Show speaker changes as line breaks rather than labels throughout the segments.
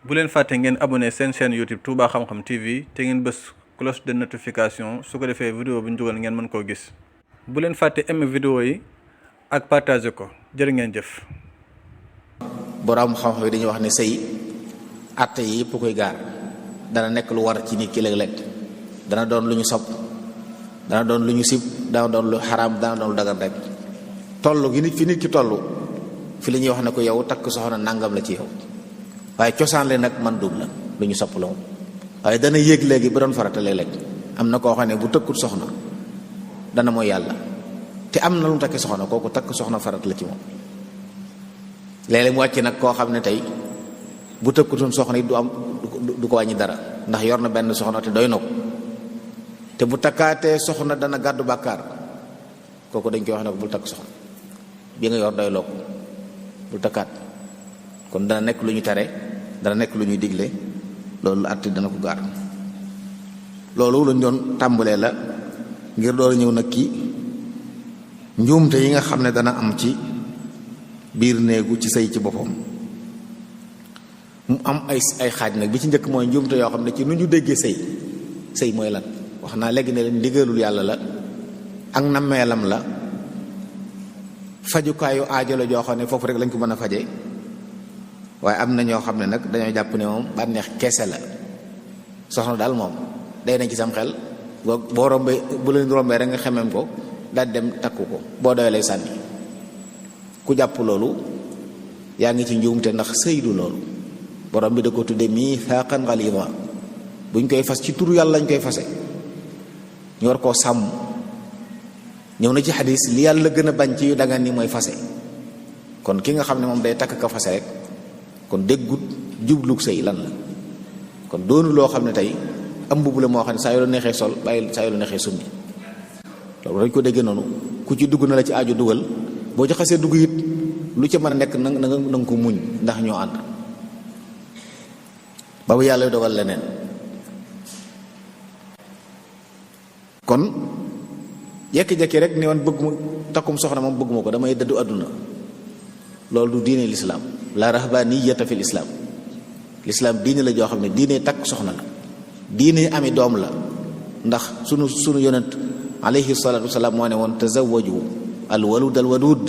bu leen fàtte ngeen abonné seen chaîne YouTube Touba Xam Xam TV te ngeen bës cloche de notification su ko defee vidéo bu ñu dugal ngeen mën koo gis. bu leen fàtte aimer vidéo yi ak partager ko jërë ngeen jëf.
borom xam-xam yi dañuy wax ne sëy àtte yi yëpp koy gaar dana nekk lu war ci nit ki léeg-léeg dana doon lu ñu sopp dana doon lu ñu sib dana doon lu xaraam dana doon lu dagan rek toll gi nit fi nit ki toll fi la ñuy wax ne ko yow takk soxna nangam la ci yow waaye cosaan le nag man dub la lu ñu sopp la moom waaye dana yéeg léegi ba doon farata léeg-léeg am na koo xam ne bu tëkkut soxna dana mooy yàlla te am na lu mu takki soxna kooku takk soxna farat la ci moom léeg-léeg mu wàcc nag koo xam ne tey bu tëkkutoon soxna it du ko wàññi dara ndax yor na benn soxna te doy na ko te bu takkaatee soxna dana gàddu bàkkaar kooku dañ koy wax ne ko bul takk soxna bi nga yor doy loo ko bul takkaat kon dana nekk lu ñu tere dana nekk lu ñuy digle loolu àtte dana ko gaar loolu lañ doon tàmbalee la ngir door a ñëw nag ki njuumte yi nga xam ne dana am ci biir néegu ci sëy ci boppam mu am ay xaaj nag bi ci njëkk mooy njuumte yoo xam ne ci nu ñu déggee sëy mooy lan wax naa léegi ne leen ndigalul yàlla la ak nammeelam la fajukaayu aajo la joo xam ne foofu rek lañ ko mën a faje waaye am na ñoo xam ne nag dañoo jàpp ne moom bànneex keese la soxna daal moom day nañ ci sam xel boo rombee bu leen rombee rek nga xemem ko daal dem takku ko boo doy lay sànni ku jàpp loolu yaa ngi ci njuumte ndax sëy du loolu borom bi da ko tudde miisaaqan ghaliza buñ koy fas ci turu yàlla lañ koy fase ñu war koo sàmm ñëw na ci xadis li yàlla gën a bañ ci yu dagan ni mooy fase kon ki nga xam ne moom day takk ka fase rek kon déggut jublug sëy lan la kon doonu loo xam ne tey am mbubb la moo xam ne saa yu la neexee sol bàyyi saa yu la neexee summi loolu dañ ko déggee noonu ku ci dugg na la ci aajo dugal boo ci xasee dugg it lu ca mën a nekk na nga ko muñ ndax ñoo ànd ba bu yàlla dogal leneen kon jekki-jekki rek ne woon bëgguma takkum soxna moom bëgguma ko damay dëddu àdduna loolu du diine lislaam la rahbaniyata fi lislaam lislaam diine la joo xam ne diine takk soxna la diine ami doom la ndax sunu yonent alayhi salaatu wasalaam moo ne woon tazawwaju al walud al wadud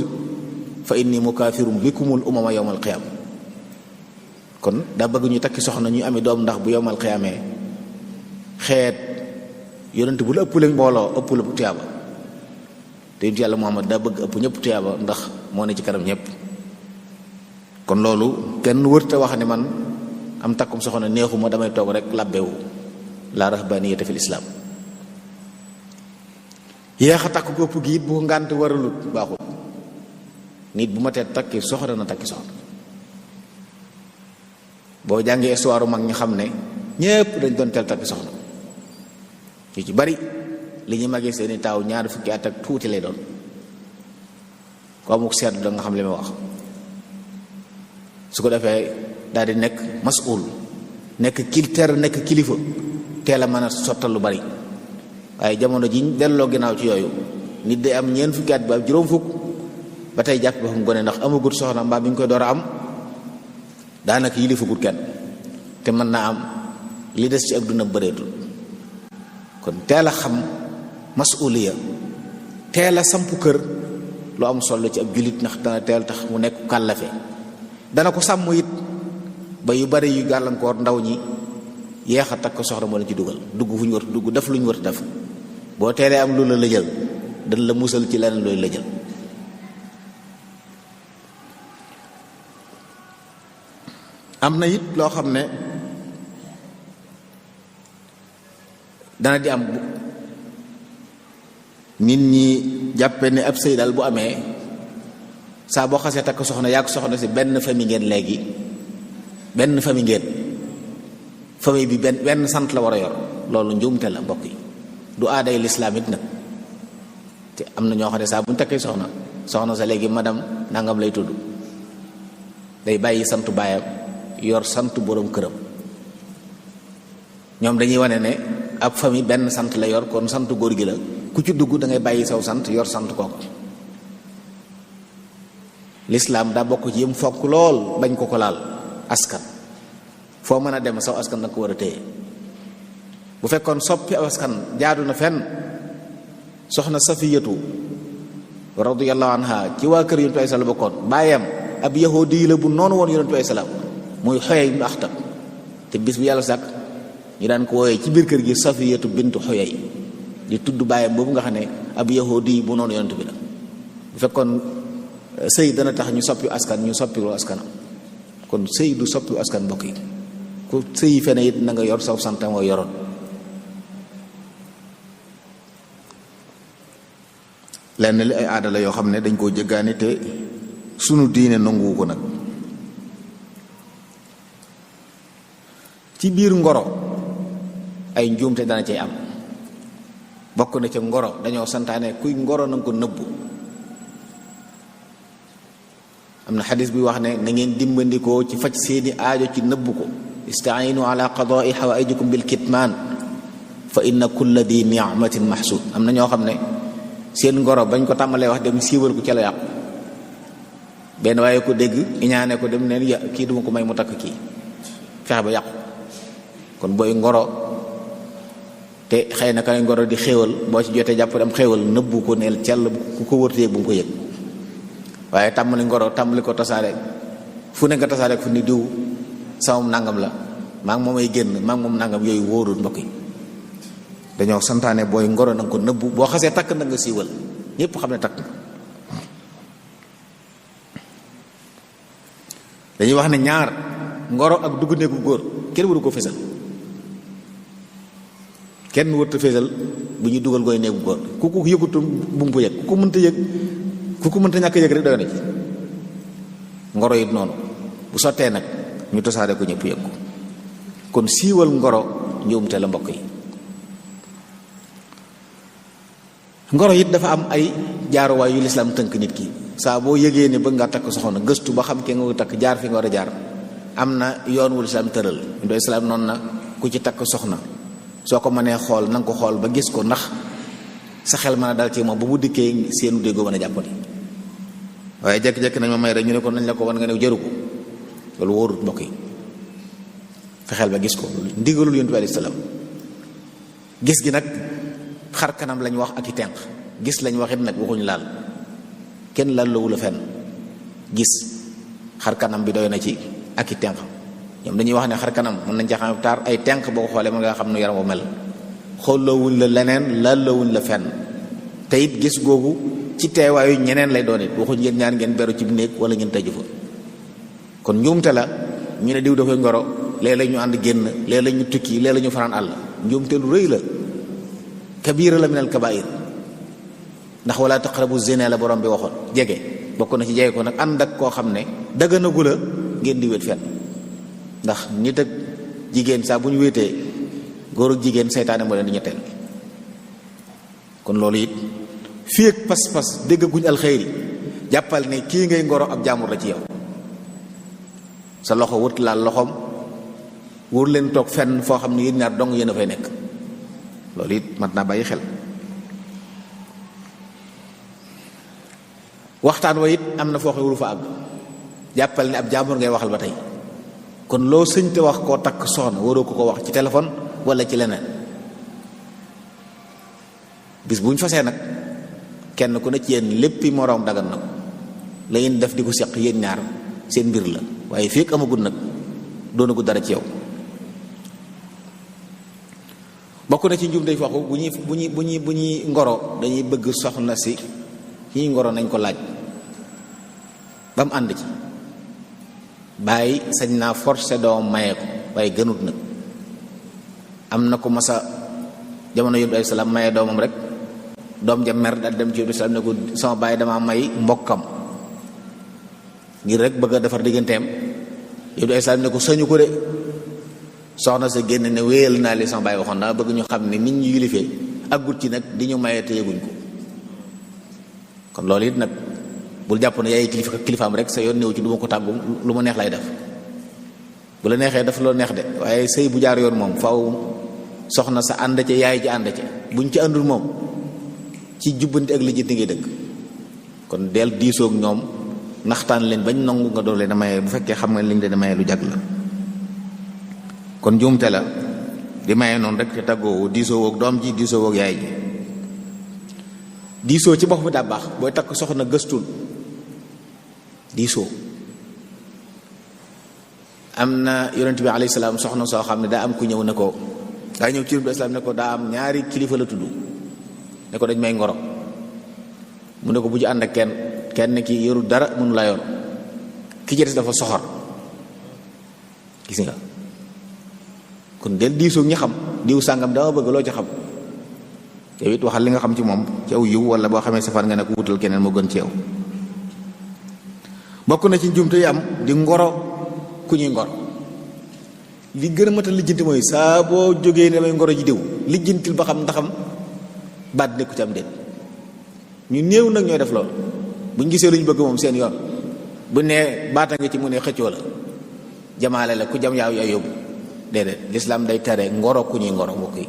fa inni mukaafirum bikumul umama yawmal qiyaama kon daa bëgg ñu takki soxna ñu ami doom ndax bu yawmal qiyaamee xeet yonent bu la ëpp leen mbooloo ëpp la tuyaaba te yonent yàlla Muhammad daa bëgg ëpp ñëpp tuyaaba ndax moo ne ci kanam ñëpp kon loolu kenn wërta wax ne man am takkum soxna neexuma damay toog rek labbewu la rahbaniyata fil islaam yéex a takk kopp gi it bu ngànt waralut baaxul nit bu ma tee takki soxna na takki soxna boo jàngee histoire mag ñi xam ne ñépp dañ doon teel takki soxna ñu ci bari li ñu magee seeni taaw ñaar fukki at ak tuuti lay doon ko amuk seetlu da nga xam li ma wax su ko defee daal di nekk masul nekk nekk kilifa teel a mën a sottal lu bari waaye jamono ji delloo ginnaaw ci yooyu nit day am ñeent fukki at ba juróom fukk ba tey jàpp ba xam gone ndax amagut soxna mbaa bi ñu koy door a am daanaka yilifagut kenn te mën naa am li des ci ak duna bëreetul kon teel a xam masuliya teel a sampu kër lu am solo ci ab jullit ndax dana teel tax mu nekk kàllafe dana ko sàmm it ba yu bari yu gàllankoor ndaw ñi yeex a takk soxna moo leen ci dugal dugg fu ñu war dugg def lu ñu war def boo teelee am lu la lëjal dañ la musal ci leneen looy lëjal am na it loo xam ne dana di am nit ñi jàppe ne ab sëy daal bu amee saa boo xasee takk soxna yaa ko soxna si benn famille ngeen léegi benn famille ngeen famille bi benn sant la war a yor loolu njuumte la mbokk yi du aaday lislaam it nag te am na ñoo xam ne saa bu ñu takkee soxna sa léegi madame nangam lay tudd day bàyyi santu baayam yor sant boroom këram ñoom dañuy wane ne ab famille benn sant la yor kon sant góor gi la ku ci dugg da ngay bàyyi saw sant yor sant kooku lislaam daa bokk ci yëm fokk lool bañ ko laal askan foo mën a dem saw askan nag ko war a téye. bu fekkoon soppi aw askan jaadu na fenn soxna Safiyatu radiyallahu anha ci waa kër Yonent bi sallallahu bokkoon baayam ab yahudi la bu noonu woon Yonent bi sallallahu muy Xuyay ibn Axtab te bis bu yàlla sàkk ñu daan ko wooyee ci biir kër gi Safiyatu bintu Xuyay di tudd baayam boobu nga xam ne ab yahudi bu noonu Yonent bi la. bu fekkoon sëy dana tax ñu soppi askan ñu soppilu askanam kon sëy du soppi askan mbokk yi ku sëy fene it na nga yor saw sant moo yoroon. lenn li ay aada la yoo xam ne dañ koo jëggaani te sunu diine nanguwu ko nag. ci biir ngoro ay njuumte dana cay am bokk na ca ngoro dañoo santaane kuy ngoro na nga ko nëbbu. am na xadis bi wax ne na ngeen dimbandikoo ci faj seeni aajo ci nëbbu ko istainu ala qadaai xawaijikum bil kitmaan fa inna kulla di ni'matin mahsud. am na ñoo xam ne seen ngoro bañ ko tàmbalee wax dem siiwal ko ca la yàqu. benn waaye ko dégg iñaane ko dem neen ya kii duma ko may mu takk kii fexe ba yàqu. kon booy ngoro te xëy na kay ngoro di xéewal boo ci jotee jàpp am xéewal nëbbu ko neel cell ku ko wërtee bu mu ko yëg. waaye tàmbali ngoro tàmbali ko tasaare fu ne nga tasaare fu ni diw samam nangam la maa ngi moom ay génn maa ngi moom nangam yooyu wóorul mbokk yi. dañoo santaane booy ngoro na nga ko nëbbu boo xasee takk na nga siiwal ñépp xam ne takk nga. dañuy wax ne ñaar ngoro ak dugg néegu góor kenn waru ko fésal kenn warut a fésal bu ñuy dugal gooy néegu góor ku ko yëgutu bu mu ko yëg ku ko mënta yëg ku ko mënta ñàkk yëg rek doy na ci. ngoro it noonu bu sottee nag ñu tasaare ko ñëpp yëg ko kon siiwal ngoro njuumte la mbokk yi. ngoro it dafa am ay jaaruwaay yu lislaam tënk nit ki saa boo yëgee ne bëgg nga takk soxna gëstu ba xam ke nga takk jaar fi nga war a jaar am na yoon wu lislaam tëral. ndoy islaam noonu na ku ci takk soxna soo ko mënee xool na nga ko xool ba gis ko ndax sa xel mën a dal ci moom ba mu dikkee seenu déggoo mën a jàppandi. waaye jekk-jekk nañ ma may rek ñu ne ko nañ la ko wan nga ne jëru ko loolu wóorut mbokk yi. fexeel ba gis ko ndigalul Yonent bi alayhi salaam. gis gi nag xar kanam lañ wax ak i tenq gis lañ wax it nag waxuñu laal kenn laal la wula fenn gis xar kanam bi doy na ci ak i tenq. ñoom dañuy wax ne xar kanam mën nañ ca xam taar ay tenq boo ko xoolee mën nga xam nu yaram wa mel xoolawuñ la leneen laalawuñ la fenn te it gis googu ci teewaayu ñeneen lay doon it waxuñ ngeen ñaar ngeen beru ci néeg wala ngeen tëju fa. kon njuumte la ñu ne diw dafay ngoro léeg-léeg ñu ànd génn léeg-léeg ñu tukki léeg-léeg ñu fanaan àll njuumte lu rëy la kabira la minal kabair ndax wala taqrabu zina la borom bi waxoon jege bokk na ci jege ko nag ànd ak koo xam ne daganagu la ngeen di wét fenn ndax nit ak jigéen saa bu ñu wéetee góor ak jigéen seytaane moo leen di ñetteel. kon loolu it fii ak pas-pas déggaguñ alxeyri jàppal ne kii ngay ngoro ab jaamur la ci yow. sa loxo wut laal loxoom wóor leen toog fenn foo xam ne yéen ñaar dong yéen a fay nekk loolu it mat naa bàyyi xel. waxtaan wa it am na foo xam ne waru fa àgg jàppal ne ab jaamur ngay waxal ba tey kon loo sëñ te wax koo takk soxna waroo ko wax ci téléphone wala ci leneen. bis bu ñu fasee nag kenn ku ne ci yéen léppi moroom dagan na ko la ngeen def di ko seq yéen ñaar seen mbir la waaye fii ak amagul nag doonagul dara ci yow. bokk na ci njum day waxu bu ñuy ngoro dañuy bëgg soxna si ki ñuy ngoro nañ ko laaj ba mu ànd ci bàyyi sañ naa forcé doom maye ko waaye gënut nag. am na ko masa jamono Yonent bi alayhi salaam maye doomam rek doom ja mer daal dem ci Yonent bi salaam ne ko sama bàyyi damaa may mbokkam ngir rek bëgg a defar digganteem. Yonent bi alayhi salaam ne ko sañu ko de soxna sa génn ne wéyal naa li sama bàyyi waxoon daa bëgg ñu xam ne nit ñu yilifee aggut ci nag di ñu maye te yëguñ ko. kon loolu it nag bul jàpp ne yaay kilifaam rek sa yoon néew ci du ma ko tàggu lu ma neex lay def. bu la neexee daf loo neex de waaye sëy bu jaar yoon moom faaw soxna sa ànd ca yaay ci ànd ca buñ ci àndul moom ci jubbanti ak lijjanti ngay dëkk. kon del diisoog ñoom naxtaan leen bañ nangu nga doon leen a maye bu fekkee xam nga liñ leen a maye lu jag la. kon njuumte la di maye noonu rek te tàggoo diisoo woog doom ji diisoo woog yaay ji. diisoo ci bopp bi daa baax booy takk soxna gëstul diisoo. am na yonent bi alayhi salaam soxna soo xam ne daa am ku ñëw ne ko daa ñëw ci yonent bi islam ne ko daa am ñaari kilifa la tudd ne ko dañ may ngoro mu ne ko bu ci ànd ak kenn ki yorul dara mënu la yor ki ci des dafa soxor gis nga kon del diisoo ñi xam diw sàngam dama bëgg loo ci xam yow it waxal li nga xam ci moom ci aw yiw wala boo xamee safar nga ne ko wutal keneen moo gën ci yow. bokk na ci njumte yi am di ngoro ku ñuy ngoro li gën a matal lijjanti mooy saa boo jógee ne damay ngoro ji diw lijjantil ba xam ndaxam baat nekku ci am déet. ñu néew nag ñooy def loolu buñ gisee lu ñu bëgg moom seen yoon bu nee baata nga ci mu ne xëccoo la jamaale la ku jam yaaw yaa yóbbu déedéet lislaam day tere ngoro ku ñuy ngoro mbokk yi.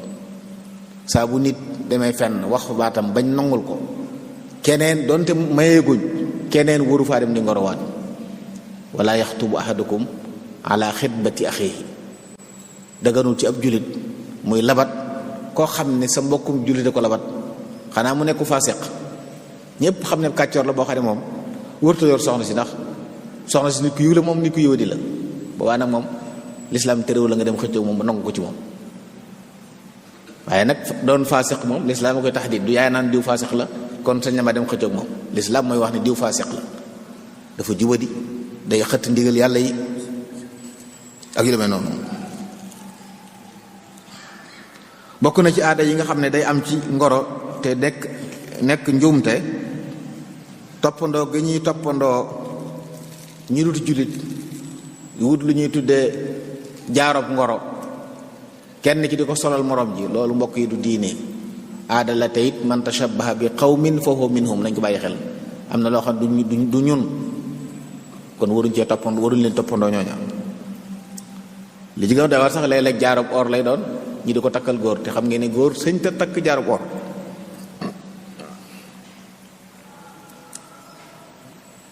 saa bu nit demee fenn wax baatam bañ nangul ko keneen donte mayeeguñ keneen waru faa dem di ngorowaat. wala yaxtubu ahadukum ala xitbati axiihi daganul ci ab julit muy labat koo xam ne sa mbokkum julite ko labat xanaa mu nekku faasiq ñëpp xam ne kàccoor la boo xam ne moom wërta yor soxna si ndax soxna si nit ku yiw la moom nit ku yiwadi la boobaa nag moom lislaam terewul la nga dem xëccoo moom ba nangu ko ci moom. waaye nag doon faasiq moom lislaam a koy taxdiid du yaay naan diw faasiq la kon sañ na ma dem xëccoog moom lislaam mooy wax ne diw faasiq la dafa jubadi day xëtt ndigal yàlla yi ak yu demee noonu. bokk na ci aada yi nga xam ne day am ci ngoro te nekk njuumte toppandoo gi ñuy toppandoo ñi dut jullit wut lu ñuy tuddee jaarob ngoro kenn ki di ko solal morom ji loolu mbokk yi du diine aada la te it man tashabbaha bi qawmin fa huwa minhum nañ ko bàyyi xel. am na loo xam du ñun kon waruñ cee toppandoo waruñ leen toppandoo ñooña. li ci gën a doy war sax léeg-léeg jaarub or lay doon ñi di ko takkal góor te xam ngeen ne góor sëñ te takk jaarub or.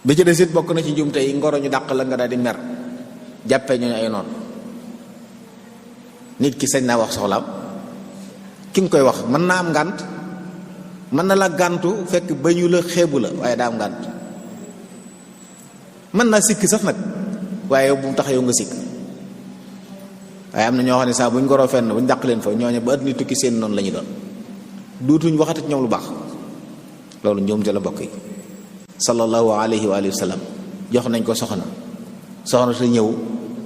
bi ci des it bokk na ci njuumte yi ngoro ñu dàq la nga daal di mer jàppee ñooñu ay noonu. nit ki sañ naa wax soxlaam ki nga koy wax mën naa am ngànt mën na la gàntu fekk ba ñu la xeebu la waaye daa am ngànt mën naa sikk sax nag waaye bu mu tax yow nga sikk. waaye am na ñoo xam ne saa buñ ngoroo fenn buñ dàq leen fa ñooñu ba àddina tukki seen noonu la ñu doon duutuñ waxati ñoom lu baax loolu njuumte la bokk yi. sallallahu alayhi wa sallam jox nañ ko soxna sa ñëw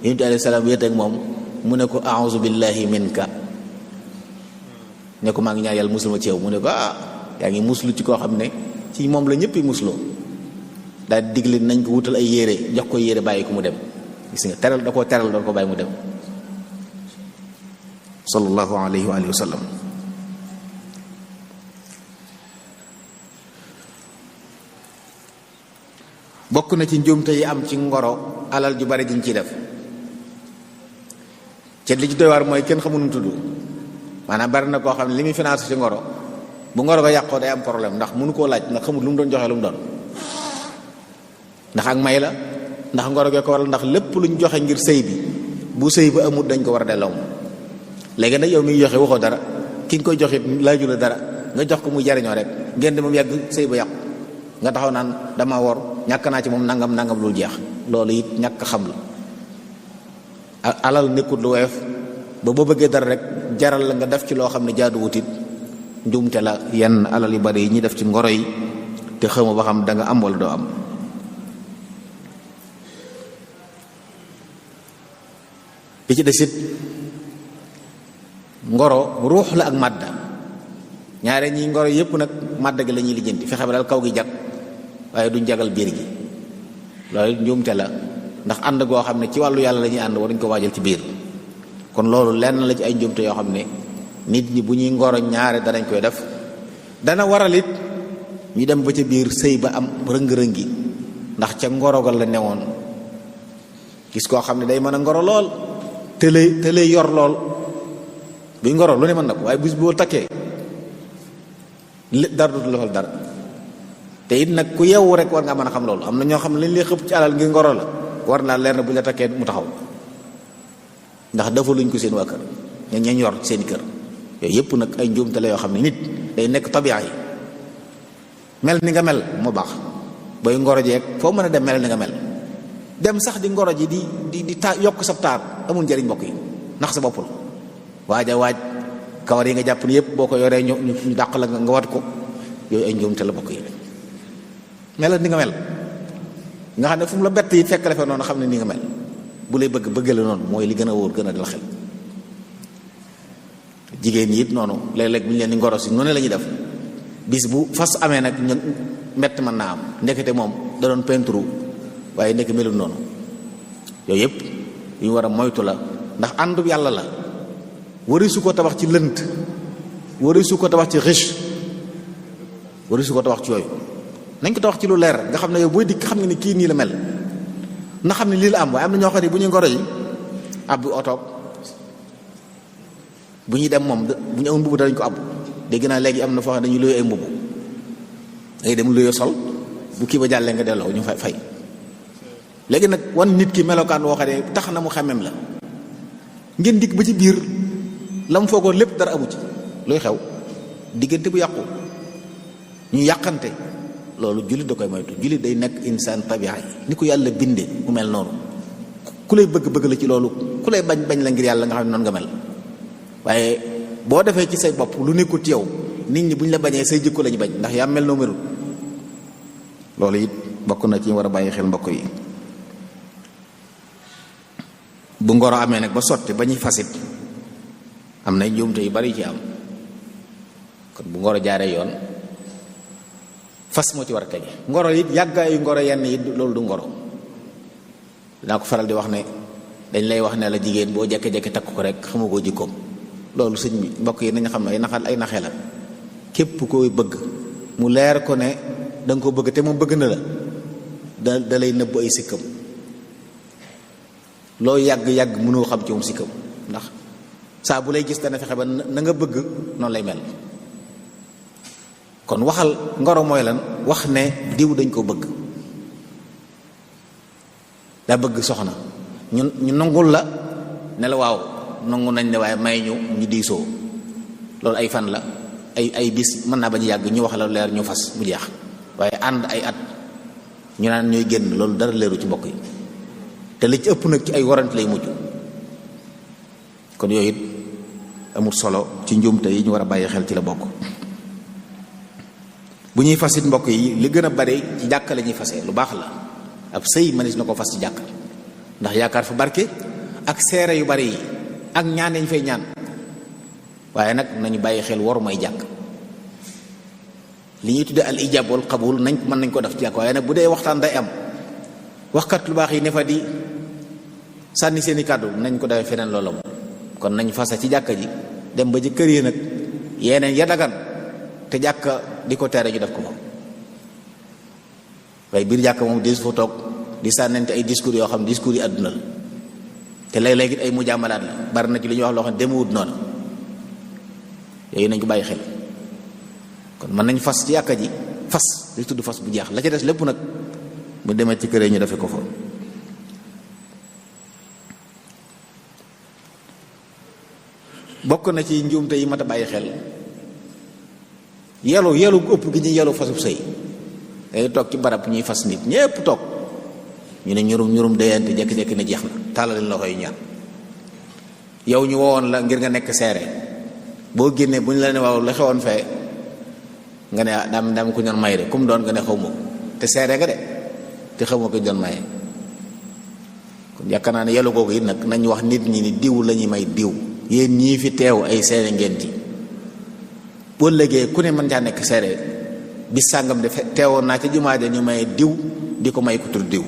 yonent bi alayhi salaam wéet ak moom mu ne ko a'uuzu billahi minka ne ko maa ngi ñaan yàlla musul ma ci yow mu ne ko yaa ngi muslu ci koo xam ne ci moom la ñëpp musloo daal di digle nañ ko wutal ay yére jox ko yére bàyyi ko mu dem gis nga teral da koo teral doon ko bàyyi mu dem sallallahu alayhi wa sallam. bokk na ci njuumte yi am ci ngoro alal ju bari diñ ciy def ci li ci doy waar mooy kenn xamul nu mu tudd maanaam bari na koo xam ne li muy financé ci ngoro bu ngoro ko yàqoo day am problème ndax mënu koo laaj ndax xamul lu mu doon joxe lu mu doon ndax ak may la ndax ngoro gee ko waral ndax lépp luñ joxe ngir sëy bi bu sëy ba amut dañ ko war a delloo moom. léegi nag yow mi joxe waxoo dara ki nga koy joxe laaju la dara nga jox ko muy jariñoo rek ngeen di moom yàgg sëy ba yàqu nga taxaw naan dama wor ñàkk naa ci moom nangam nangam lu jeex loolu it ñàkk xam la. alal nekkut lu woyof ba boo bëggee dara rek jaral la nga def ci loo xam ne jaadu wutit njuumte la yenn alal yu bari yi ñuy def ci ngoro yi te xamu ba xam da nga am wala doo am. bi ci desit ngoro ruux la ak màdda ñaare ñi ngoro yépp nag màdda gi la ñuy lijjanti fexe ba daal kaw gi jag waaye duñ jagal biir gi loolu njuumte la ndax ànd goo xam ne ci wàllu yàlla la ñuy ànd waruñ ko waajal ci biir kon loolu lenn la ci ay njuumte yoo xam ne nit ñi bu ñuy ngoro ñaare danañ koy def dana waral it ñu dem ba ca biir sëy ba am rëng-rëngi ndax ca ngorogal la newoon gis koo xam ne day mën a ngoro lool te lay yor lool buy ngoro lu ne mën na ko waaye bis boo takkee dara dootu la dara te it nag ku yeewu rek war nga mën a xam loolu am na ñoo xam ne lañ lay xëpp ci alal ngir ngoro la war naa leer na bu ñu la takkee mu taxaw ndax dafa luñ ko seen waa kër ñañ yor seen kër. yooyu yëpp nag ay njuumte la yoo xam ne nit day nekk tabiya yi mel ni nga mel moo baax. booy ngoro jeeg foo mën a dem mel ni nga mel dem sax di ngoro ji di yokk sa taar amul njëriñ mbokk yi ndax sa bopp la. waaj kawar yi nga jàpp ni yëpp boo ko yoree ñu dàq la nga wat ko yooyu ay njuumte la mbokk yi. mel ni nga mel nga xam ne fu mu la bett yi fekk la fa noonu xam ne ni nga mel bu lay bëgg la noonu mooy li gën a wóor gën a dal xel. jigéen ñi it noonu léeg-léeg bu ñu leen di ngoro si noonu la ñuy def bis bu fas amee nag ñu mbett mën naa am ndekete moom da doon peinture waaye ndekk melul noonu. yooyu yëpp yu ñu war a moytu la ndax àndub yàlla la. warisu ko tabax ci lënt, warisu ko tabax ci riche, warisu ko tabax ci yooyu. nañ ko tabax ci lu leer nga xam ne yow booy dikk xam nga ni kii nii la mel na xam ne lii la am. waaye am na ñoo xam ne bu ñuy ngoro yi ab oto bu ñuy dem moom bu ñu amul mbubb dañ ko ab. dégg naa léegi am na foo xam ne dañuy luye ay mbubb ngay dem luye sol bu kii ba jàllee nga delloo ñu fay. léegi nag wan nit ki melokaan woo xam ne tax na mu xamem la ngeen dikk ba ci biir la mu foogoon lépp dara amu ci. luy xew diggante bu yàqu ñu yàqante loolu jullit da koy moytu. jullit day nekk insaan tabi'a ni ko yàlla bindee mu mel noonu. ku lay bëgg la ci loolu, ku lay bañ la ngir yàlla nga xam ne noonu nga mel. waaye boo defee ci say bopp lu nekkul ci yow nit ñi bu ñu la bañee say jikko lañu bañ ndax yaa mel noo melul. loolu it bokk na ci war a bàyyi xel mbokk yi. bu ngoro amee nag ba sotti ba ñuy fasit am na njuumte yu bari ci am. kon bu ngoro jaaree yoon fas moo ci war a tege. ngoro it yàggaayu ngoro yenn yi loolu du ngoro. dinaa ko faral di wax ne dañ lay wax ne la jigéen boo jekke-jekke takk ko rek xamagoo jikkoom. loolu sëñ bi mbokk yi nañu xam ne ay naxe la. képp koy bëgg mu leer ko ne da nga ko bëgg te moom bëgg na la da lay nëbb ay sikkam. loo yàgg-yàgg mënoo xam ci moom sikkam ndax saa bu lay gis dana fexe ba na nga bëgg noonu lay mel. kon waxal ngoro mooy lan wax ne diw dañ ko bëgg daa bëgg soxna ñu nangul la ne la waaw nangu nañ ne waaye may ñu diisoo. loolu ay fan la ay bis mën naa bañ yàgg ñu wax la leer ñu fas mu jeex. waaye ànd ay at ñu naan ñooy génn loolu dara leeru ci mbokk yi te li ci ëpp nag ci ay warante lay mujj. kon yooyu it amul solo ci njuumte yi ñu war a bàyyi xel ci la bokk. bu ñuy fasit mbokk yi li gën a bari ci jàkka la ñuy fasee lu baax la. ab sëy mënees na ko fas ci jàkk ndax yaakaar fa barke ak seere yu bari yi ak ñaan yañ fay ñaan. waaye nag nañu bàyyi xel waru may jàkk. li ñuy tudde al ijab wal qabul mën nañ ko def ci jàkk waaye nag bu dee waxtaan day am waxkat lu baax yi ne fa di sànni seeni kàddu nañ ko defee feneen loola moom. kon nañ fasa ci jàkka ji dem ba ci kër yi nag yeneen ya dagan te jàkka di ko tere ñu def ko moom. waaye biir jàkka moom des fa toog di sànnante ay discours yoo xam discours yi àdduna la te léeg-léeg it ay mujaamalaat la bari na ci li ñuy wax loo xam ne demewut noonu. yooyu nañ ko bàyyi xel. kon mën nañ fas ci jàkka ji fas li tudd fas bu jeex la ca des lépp nag bu demee ci kër yi ñu defe ko fa. bokk na ci njuumte yi mat a bàyyi xel yelu ëpp gi ñuy yelu fasub sëy day toog ci barab ñuy fas nit ñépp toog ñu ne ñurum déyante jekki-jekki ne jeex na tàllaleen loxo yi ñaan. yow ñu wowoon la ngir nga nekk seere boo génnee bu ñu la ne waaw la xewoon fee nga ne daam ko doon maye de comme doon nga ne xaw ma ko te seere nga de te xaw ma ko doon maye. kon yaakaar naa ne yelu googu it nag nañ wax nit ñi ni diw la ñuy may diw. yéen ñii fi teew ay seere ngeen ci boo léegi ku ne mën caa nekk seere bis sàngam de teewoon naa ca jumaa ja ñu may diw di ko may ku tur diw.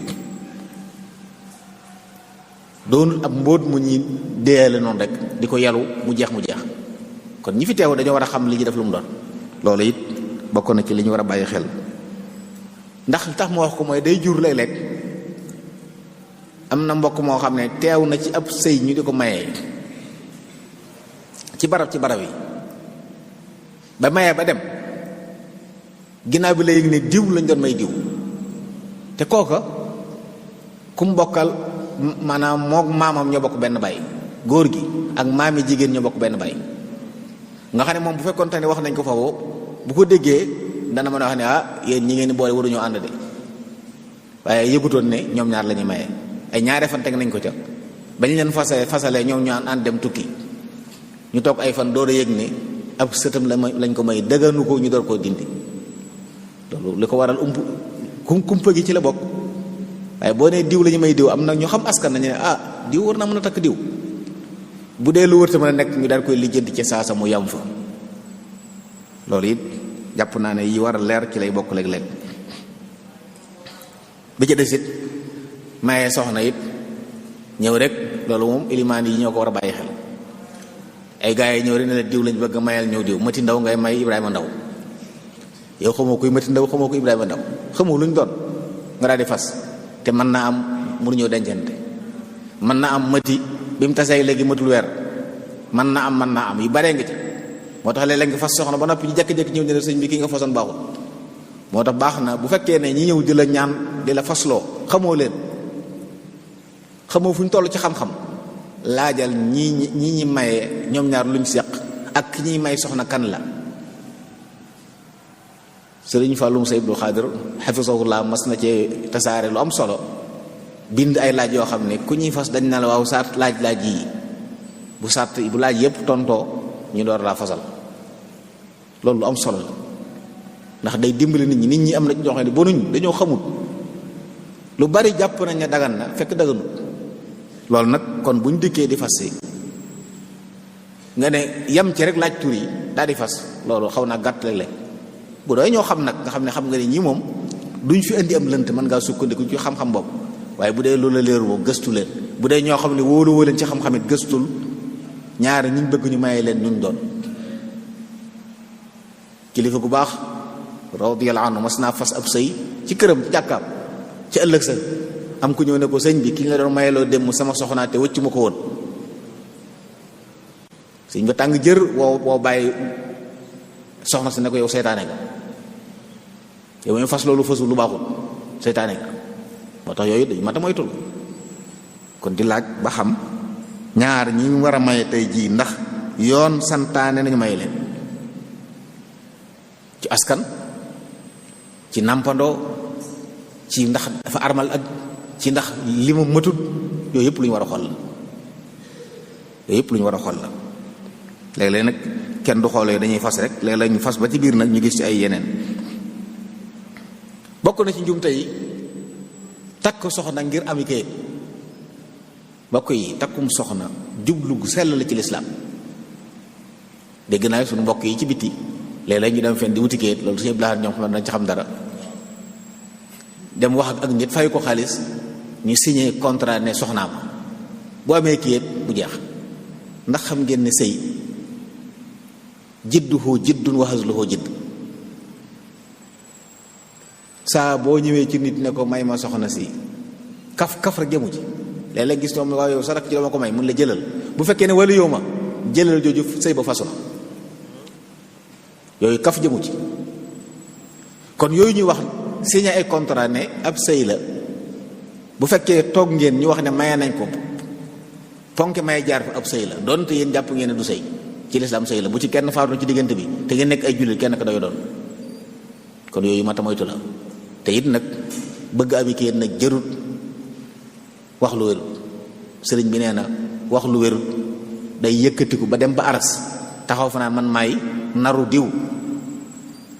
doonul ab mbóot mu ñuy deele noonu rek di ko yalu mu jeex kon ñi fi teew dañoo war a xam li ñu def lu mu doon. loolu it bokk na ci li ñu war a bàyyi xel ndax li tax mu wax ko mooy day jur léeg-léeg am na mbokk moo xam ne teew na ci ab sëy ñu di ko mayee ci barab yi ba mayee ba dem ginnaaw bi la yëg ne diw lañ doon may diw te kooka ku mu bokkal maanaam mook maamam ñoo bokk benn baay góor gi ak maami jigéen ñoo bokk benn baay nga xam ne moom bu fekkoon te ne wax nañ ko foofu bu ko déggee dana mën a wax ne yéen ñi ngeen di boole waruñoo ànd de waaye yëgutoon ne ñoom ñaar la ñuy maye ay ñaari fan teg nañ ko ca bañ leen fasalee ñoom ñu ànd dem tukki ñu toog ay fan door a yëg ne ab sëtam lañ ko may dëgganu ko ñu door koo dindi loolu li ko waral kumpa gi ci la bokk waaye boo nee diw la ñu may diw am na ñu xam askan nañu ne diw war na mën a takk diw bu dee lu wërta mën a nekk ñu daal koy lijjanti ci saasa mu yam fa loolu it jàpp naa ne yi war a leer ci lay bokk léeg-léeg bi ci des it mayee soxna it ñëw rek loolu moom ilimaan yi ñoo ko war a bàyyi xel ay gars yi ñëw rek ne la diw lañ bëgg mayal ñëw diw Mati Ndaw ngay may Ibrahima Ndaw yow xamoo kuy Mati Ndaw xamoo ko Ibrahima Ndaw xamoo luñ doon nga daal di fas te mën naa am mënuñoo dencante mën naa am Mati bi mu tasee léegi matul weer mën naa am yu baree nga ci moo tax léeg-léeg nga fas soxna ba noppi ñu jékki-jékki ñëw ne la sëñ bi kii nga fasoon baaxul moo tax baax na bu fekkee ne ñi ñëw di la ñaan di la fasloo xamoo leen xamoo fu ñu toll ci xam-xam laajal ñi maye ñoom ñaar luñ seq ak ki ñuy may soxna kan la sëriñ Fallum Say Abdul Xaadir xafisahullah mas na ci tasaare lu am solo bind ay laaj yoo xam ne ku ñuy fas dañ na la waaw saat laaj yi bu laaj yépp tontoo ñu door laa fasal loolu lu am solo la ndax day dimbali nit ñi am na ñoo xam ne bonuñ dañoo xamut lu bari jàpp nañ ne dagan na fekk daganut loolu nag kon buñ dikkee di fas si nga ne yam ci rek laaj tur yi daal di fas loolu xaw naa gàtt léeg-léeg bu doy ñoo xam nag nga xam ne xam nga ne ñi moom duñ fi indi am lënt mën ngaa sukkandiku ci xam-xam bopp waaye bu dee loolu la leeru boobu gëstu leen bu dee ñoo xam ne wóolu leen ci xam-xam it gëstul ñaari ñu bëgg ñu maye leen ñu doon kilifa gu baax radiyallahu anhu mas naa fas ab sëy ci këram jàkkaam ci ëllëg sa am ku ñëw ne ko sëñ bi ki ñu la doon mayeloo dem sama soxnaa te wëccu ma ko woon sëñ ba tàng jër woo bàyyi soxna si ne ko yow seytaane nga yow ñu fas loolu fasul lu baaxul seytaane nga moo tax yooyu dañu mata moytul kon di laaj ba xam ñaar ñi ñu war a maye tey jii ndax yoon santaane nañu may leen ci askan ci nàmpandoo ci ndax dafa armal ak ci ndax li mu matut yooyu yëpp lu ñu war a xool la léeg-léeg nag kenn du xoolee dañuy fas rek léeg-léeg ñu fas ba ci biir nag ñu gis ci ay yeneen bokk na ci njumte yi takk soxna ngir ami kayit bokk yi takkum soxna jublu gu sell la ci lislaam dégg naa suñu mbokk yi ci biti léeg-léeg ñu dem fenn di wuti kayit loolu suñu blaat ñoom xam nañ ci xam dara dem wax ak nit fay ko xaalis ñu signé contrat ne soxnaam boo amee kayit bu jeex ndax xam ngeen ne sëy jidduhu jiddun wa hazluhu jidd saa boo ñëwee ci nit ne ko may ma soxna si kaf rek jëmu ci léeg-léeg gis ñoom waaw yow sa rak ci dama ko may mun la jëlal bu fekkee ne wala yow ma jëlal jooju sëy ba fasu na yooyu kaf jëmu ci kon yooyu ñuy wax signé ay contrat ne ab sëy la bu fekkee toog ngeen ñu wax ne maye nañ ko ponk may jaar fa ab sëy la doonte yéen jàpp ngeen ne du sëy ci lislaam sëy la bu ci kenn faatu ci diggante bi te ngeen nekk ay jullit kenn ko doy doon kon yooyu mata moytu la te it nag bëgg ami kayit nag jërut wax lu wérut sëriñ bi nee na wax lu wérut day yëkkatiku ba dem ba aras taxaw fa naan man maay naru diw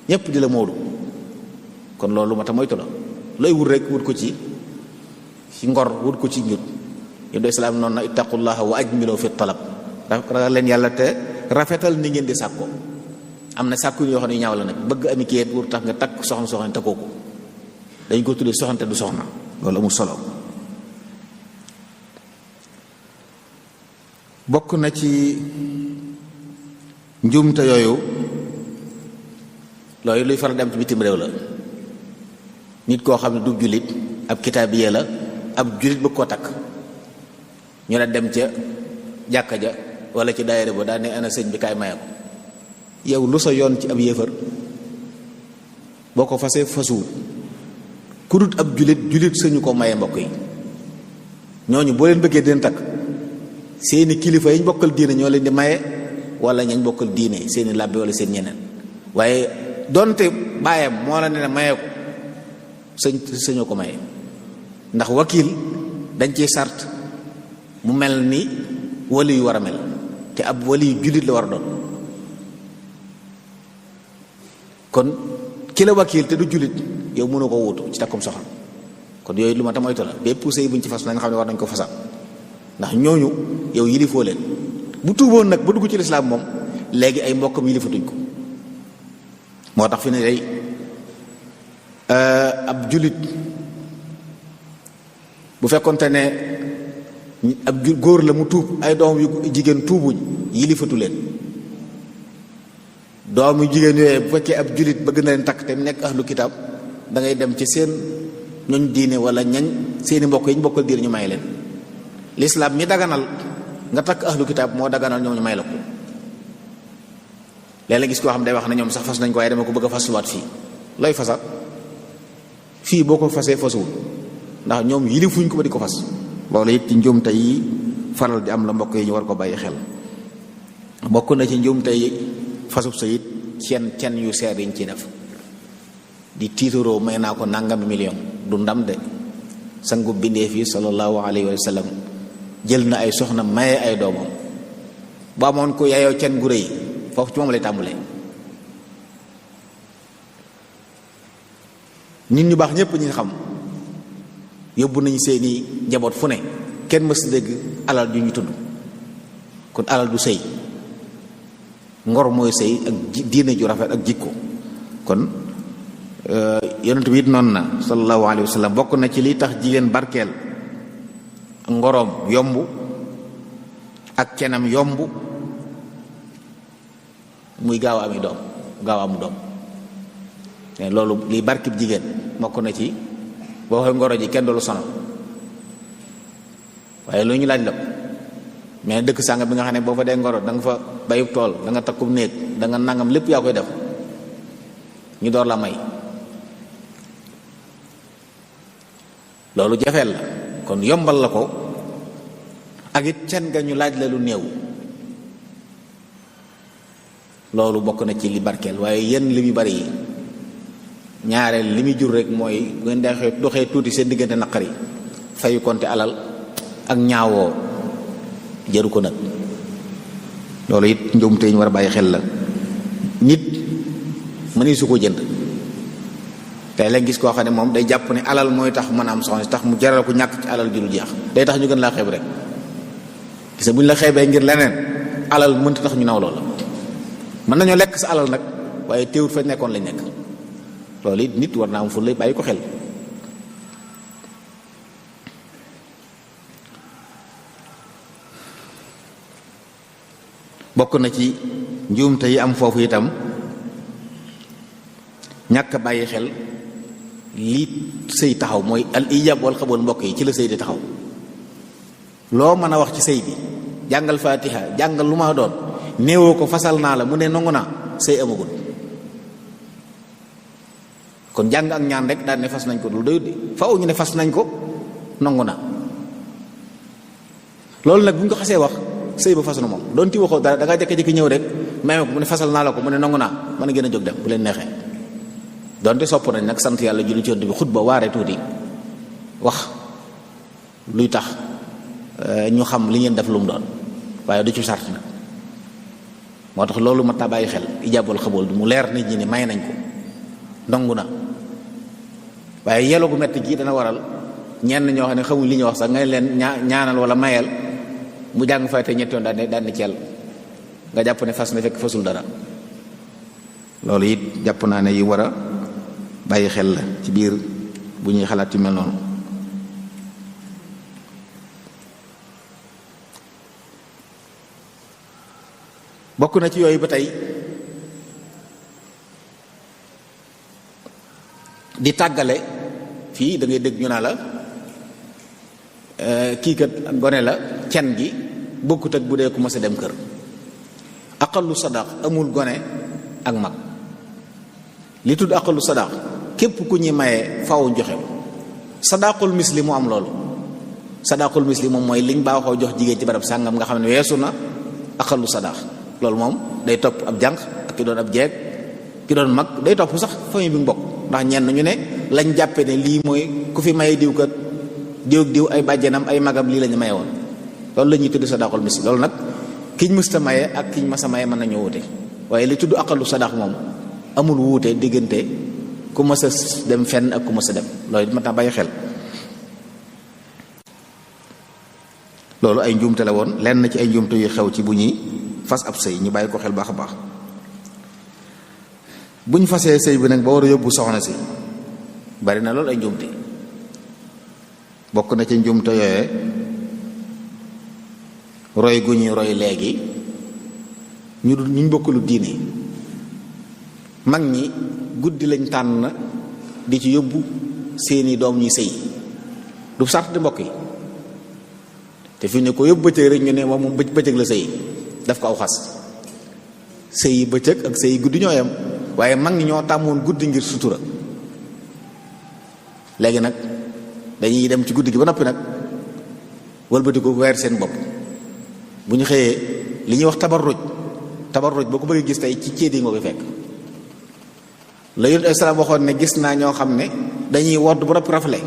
ñépp di la moolu kon loolu mata moytu la looy wut rek wut ko ci ngor wut ko ci njut yéen do islaam noonu na ittaqullaha wa ajmilu fi talab ragal leen yàlla te rafetal ni ngeen di sàkko am na sàkku yoo xam ne ñaaw la nag bëgg ami kayit wur tax nga takk soxna takkoo ko dañ ko tuddee soxna te du soxna loolu amul solo bokk na ci njuumte yooyu loolu luy faral dem ci bitim réew la nit koo xam ne du jullit ab kitaabiye la ab jullit bëgg koo takk ñu la dem ca jàkka ja wala ci daayira ba daa ne ana sëñ bi kaay maye ko yow lu sa yoon ci ab yéefar boo ko fasee fasuwut ku dut ab jullit sañu ko maye mbokk yi ñooñu boo leen bëggee deen takk seeni kilifa yi ñu bokkal diine ñoo leen di maye wala ñañ bokkal diine seeni làbbe wala seen ñeneen waaye donte baayam moo la ne maye ko sëñoo ko maye ndax wakiil dañ ciy sart mu mel ni wali yu war a mel te ab wali yu jullit la war a doon kon ki la wakiil te du jullit yow mënoo ko wuutu ci takkum soxna kon yooyu lu ma tamoytu la bépp sëy buñ ci fas nañ xam ne war nañ ko fasal ndax ñooñu yow yilifoo leen bu tuuboon nag ba dugg ci lislaam moom léegi ay mbokkam yilifatuñ ko moo tax fi ne day ab jullit bu fekkonte ne ab góor la mu tuub ay doom yu jigéen tuubuñ yilifatu leen doom yu jigéen yooyu bu fekkee ab jullit bëgg na leen takk te mu nekk ahlu kitaab da ngay dem ci seen ñooñ diine wala ñañ seeni mbokk yi ñu bokkal diine ñu may leen lislaam mi daganal nga takk ahlu kitaab moo daganal ñoom ñu may la ko léeg-léeg gis koo xam day wax ne ñoom sax fas nañ ko waaye dama ko bëgg a fasluwaat fii looy fasa fii boo ko fasee fasuwul ndax ñoom yilifuñ ko ba di ko fas loolu it ci njuumte yi faral di am la mbokk yi ñu war ko bàyyi xel bokk na ci njuumte yi fasub sa it cen yu seer yiñ ciy def di tiitaroo may naa ko nangami million du ndam de sangu bindee fii sallallahu alayhi wa sallam jël na ay soxna maye ay doomam ba amoon ko yaayoo cen gu rëy foofu ci moom lay tàmbalee nit ñu baax ñépp ñi xam yóbbu nañu seeni njaboot fu ne kenn mës dégg alal ju ñu tudd kon alal du sëy ngor mooy sëy ak diine ju rafet ak jikko kon yonent bi it noonu na sallallahu alayhi wa sallam bokk na ci li tax jigéen barkeel ngoroom yomb ak cenam yomb muy gaaw ami doom gaaw amu doom loolu liy barkib jigéen bokk na ci boo waxee ngoro ji kenn du lu sonal waaye lu ñu laaj la ko mais dëkk sànga bi nga xam ne boo fa dee ngoro da nga fa bayub tool da nga takkub néeg da nga nangam lépp yaa koy def ñu door la may loolu jafeel la kon yombal la ko ak it can nga ñu laaj la lu néew loolu bokk na ci li barkeel waaye yenn li muy bari yi ñaareel li muy jur rek mooy bu ngeen doxee tuuti seen diggante naqari fayu konte alal ak ñaawoo jaru ko nag loolu it njuumte ñu war a bàyyi xel la nit mëni su ko jënd tey la gis koo xam ne moom day jàpp ne alal mooy tax mën a am soxna si tax mu jaral ko ñàkk ci alal ju dul jeex day tax ñu gën laa xeeb rek gis bu ñu la xeebee ngir leneen alal mënta tax ñu naw loola mën nañoo lekk sa alal nag waaye teewut fa nekkoon lañ nekk loolu it nit war naa am fu lay bàyyi ko xel bokk na ci njuumte yi am foofu itam ñàkk a bàyyi xel lii sëy taxaw mooy al ijab wal xabul mbokk yi ci la sëy di taxaw loo mën a wax ci sëy bi jàngal fatiha jàngal lu ma doon néewoo ko fasal naa la mu ne nangu naa sëy amagul kon jàng ak ñaan rek daal ne fas nañ ko dul doyut faaw ñu ne fas nañ ko nangu na loolu nag bu ñu ko xasee wax sëy ba fas na moom doon ti waxoo dara da ngaa jékki-jékki ñëw rek may ko mu ne fasal naa la ko mu ne nangu naa mën a gën a jóg dem bu leen neexee donte sopp nañ nag sant yàlla julli ci yonent bi xutba waare tuuti wax luy tax ñu xam li ngeen def lu mu doon waaye du ci sart nag moo tax loolu mat naa bàyyi xel ijaabul xabool mu leer nit ñi ne may nañ ko nangu na waaye yelo gu metti gi dana waral ñenn ñoo xam ne xamuñ li ñuy wax sax nga leen ñaanal wala mayel mu jàng fay te ñetti yoon daan ni ceel nga jàpp ne fas na fekk fasul dara loolu it jàpp naa ne yi war a bàyyi xel la ci biir bu ñuy xalaat yu mel noonu bokk na ci yooyu ba tey di tàggale fii da ngay dégg ñu naa la kii kat gone la cen gi bokkut ak bu dee ku mas a dem kër aqallu sadaq amul gone ak mag li tudd aqallu sadaq képp ku ñuy maye faaw joxe sadaqul misli mu am loolu sadaqul misli moom mooy liñ baaxoo jox jigéen ci barab sàngam nga xam ne weesu na aqallu sadaq. loolu moom day topp ab jànq ak ki doon ab jeeg ki doon mag day topp sax famille bi mu bokk ndax ñenn ñu ne lañ jàppe ne lii mooy ku fi maye diw kat diw ak diw ay bàjjenam ay magam lii la ñu maye woon loolu la ñuy tudd sadaqul misli. loolu nag kiñ mësta maye ak kiñ masa maye mën nañoo wuute waaye li tudd aqallu sadaq moom amul wuute diggante ku mës a dem fenn ak ku mës a dem loolu it mat naa bàyyi xel. loolu ay njuumte la woon lenn ci ay njuumte yu xew ci bu ñuy fas ab sëy ñu bàyyi ko xel baax a baax. bu ñu fasee sëy bi nag ba war a yóbbu soxna si bari na loolu ay njuumte bokk na ci njuumte yooye roy gu ñuy roy léegi ñu bokkalu diine. mag ñi guddi lañ tànn di ci yóbbu seeni doom ñuy sëy du sart di mbokk yi te fi ne ko yóbbu bëccëg rek ñu ne moom bëccëg la sëy daf ko aw xas. sëy yi bëccëg ak sëy yi guddi ñoo yam waaye mag ñi ñoo tàmmoon guddi ngir sutura. léegi nag dañuy dem ci guddi gi ba noppi nag wëlbati ko weer seen bopp bu ñu xëyee li ñuy wax tabarruj boo ko bëggee gis tey ci céet yi nga koy fekk. la yonent ay salaam waxoon ne gis naa ñoo xam ne dañuy wodd ba noppi rafle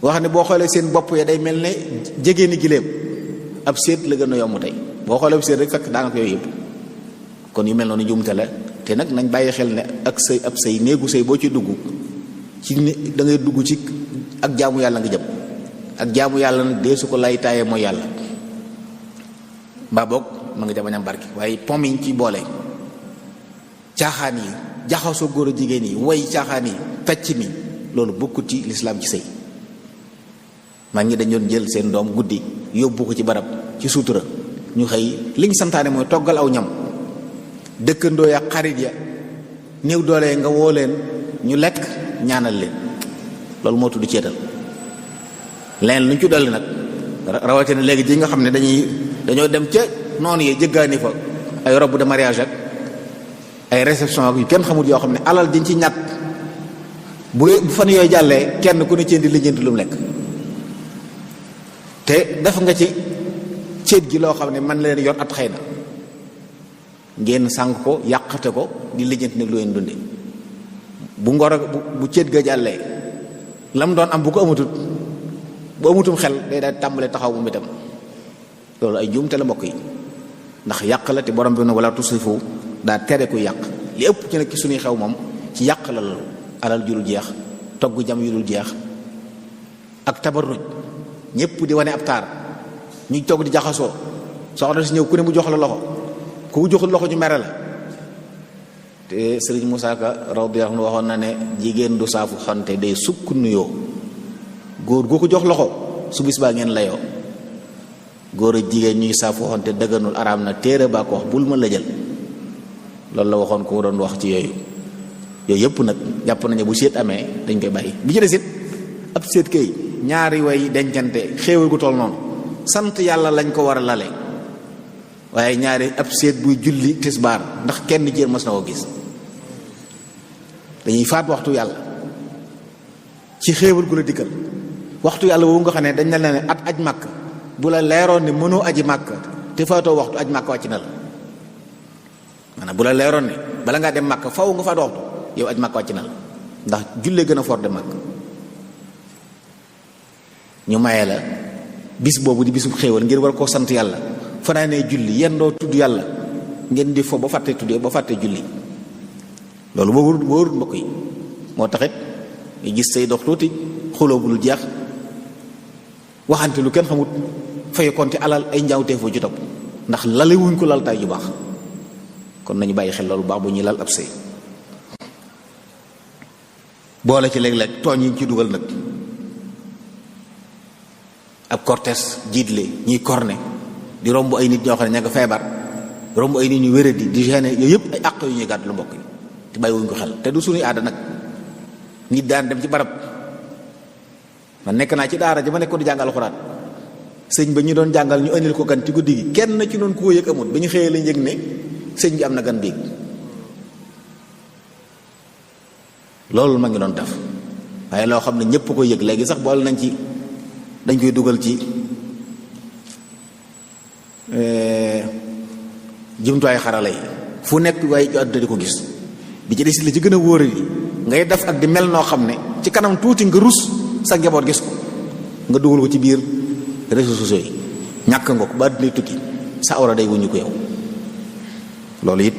wax ne boo xoolee seen bopp ya day mel ne jegéeni giléem ab séet la gën a yomb tey boo xoolee ab séet rek fekk daanaka yooyu yëpp. kon yu mel noonu njuumte la te nag nañ bàyyi xel ne ak sëy ab sëy néegu sëy boo ci dugg ci da ngay dugg ci ak jaamu yàlla nga jëm ak jaamu yàlla nag dee su ko lay taayee mooy yàlla mbaa boog ma nga jabañam barki waaye pom yi ci boole caaxaan yi jaxasoo góor a jigéen yi way caaxaan yi fecc mi loolu bokkut ci lislaam ci sëy. maa ngi dañ doon jël seen doom guddi yóbbu ko ci barab ci suutura ñu xëy liñ santaane mooy toggal aw ñam dëkkandoo ya xarit ya néew doole nga woo leen ñu lekk ñaanal leen loolu moo tudd ceetal. leen lu ñu ci dolli nag rawatina léegi ji nga xam ne dañoo dem ca noonu yee jëggaani fa ay robe de mariage ak ay réception ak yu kenn xamul yoo xam ne alal diñ ci ñàkk bu fan yooyu jàllee kenn ku ne ceen di lijjanti lu mu lekk te def nga ci céet gi loo xam ne man leen yor at xëy na ngeen sànq ko yàqate ko di lijjanti ne lu leen dunde bu ngor bu céet ga jàllee lam doon am bu ko amutum xel day daal tàmbalee taxaw mu itam loolu ay njuumte la mbokk yi ndax yàq la te borom bi ne wala tusrifu daa tere ku yàq li ëpp ci nag ci suñuy xew moom ci yàq la loolu alal ju dul jeex togg jam yu dul jeex ak tabarruj ñëpp di wane ab taar ñuy togg di jaxasoo soxna si ñëw ku ne mu jox la loxo ku joxul loxo ñu mere la te sëriñ Moussa Ka radiyallahu anhu waxoon na ne jigéen du saafu xante day sukk nuyoo góor gu ko jox loxo su bis baa ngeen layoo góor ak jigéen ñuy saafu xante dëgganul araam na téere baa ko wax bul ma la jël loolu la waxoon ko doon wax ci yooyu yëpp nag jàpp nañu bu séet amee dañ koy bàyyi. bi ci des it ab séet kay ñaari way dencante xéewal gu toll noonu sant yàlla lañ ko war a lale waaye ñaari ab séet buy julli tisbaar ndax kenn jéem mas na ko gis dañuy faat waxtu yàlla ci xéewal gu la dikkal waxtu yàlla boobu nga xam ne dañ la ne at aj màkk bu la leeroon ne mënoo aji màkk te faatoo waxtu aj màkk wàcc na la maanaam bu la leeroon ne bala ngaa dem màkk faw nga faat waxtu yow aj màkk wàcc na la ndax jullee gën a fort de màkk ñu maye la bis boobu di bisub xéewal ngir war koo sant yàlla fanaanee julli yendoo tudd yàlla ngeen di fo ba fàtte tuddee ba fàtte julli loolu wóorul mbokk yi moo taxit nga gis say dox tuuti xuloo bu lu jeex waxante lu kenn xamut fay konte alal ay njaawtee foo ci topp ndax lale wuñ ko lal tay yu baax kon nañu bàyyi xel loolu baax bu ñuy lal ab sëy boole ci léeg-léeg tooñ yi ñu ci dugal nag ab cortège jiitle ñuy corne di romb ay nit ñoo xam ne ña nga feebar romb ay nit ñu wéradi di gêner yooyu yëpp ay àq yu ñuy gàddu lu mbokk yi te bàyyi wuñ ko xel te du suñuy aada nag nit daan dem ci barab man nekk naa ci daara ja ma nekkoon di jàng alxuraan sëñ ba ñu doon jàngal ñu indil ko gan ci guddi gi kenn ci doon ku ko yëg amul ba ñu xëyee lañ yëg ne sëñ bi am na gan biig loolu ma ngi doon def waaye loo xam ne ñëpp ko yëg léegi sax boole nañ ci dañ koy dugal ci jumtuwaay xarala yi fu nekk waaye àdduna di ko gis. bi ci des li ci gën a wóor yi ngay def ak di mel noo xam ne ci kanam tuuti nga rus sa njaboot gis ko nga dugal ko ci biir réseaux sociaux yi ñàkk nga ko ba àdduna tukki sa awra day wuñu ko yow. loolu it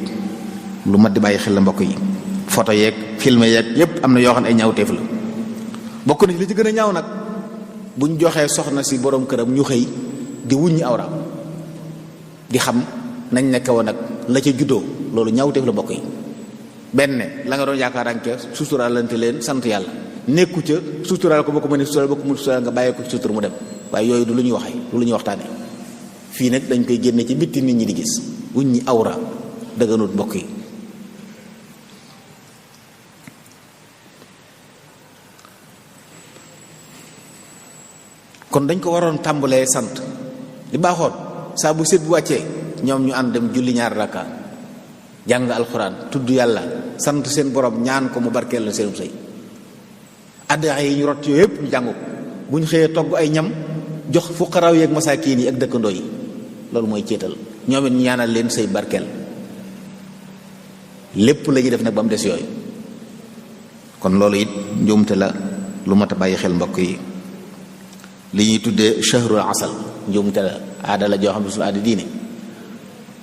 lu mat di bàyyi xel la mbokk yi. photo yeeg film yeeg yépp am na yoo xam ne ay ñaawteef la. bokk na li ci gën a ñaaw nag buñ joxee soxna si borom këram ñu xëy di wuññi awraam di xam nañ nekk woon nag la ca juddoo loolu ñaawteef la mbokk yi. benn la nga doon yaakaarante suturaalante leen sant yàlla nekku ca suturaal ko boo ko mënee suturaal boo ko mënul suturaal nga bàyyee ko ci sutur mu dem waaye yooyu du lu ñuy waxee du lu ñuy waxtaanee. fii nag dañ koy génne ci bitti nit ñi di gis wuññi awra dëgganut mbokk yi. kon dañ ko waroon tàmbalee sant li baaxoon saa bu set bu wàccee ñoom ñu ànd dem julli ñaar rakka jàng alxuraan tudd yàlla sant seen borom ñaan ko mu barkeel la seenum sëy adda yi ñu rot yooyu yëpp ñu jàng ko bu ñu xëyee togg ay ñam jox fuqaraaw yeeg masaakiin yi ak dëkkandoo yi loolu mooy céetal ñoom it ñu ñaanal leen sëy barkeel lépp la ñuy def nag ba mu des yooyu. kon loolu it njuumte la lu mat a bàyyi xel mbokk yi. li ñuy tuddee shahrul asal njuumte la aada la joo xam ne su aada diine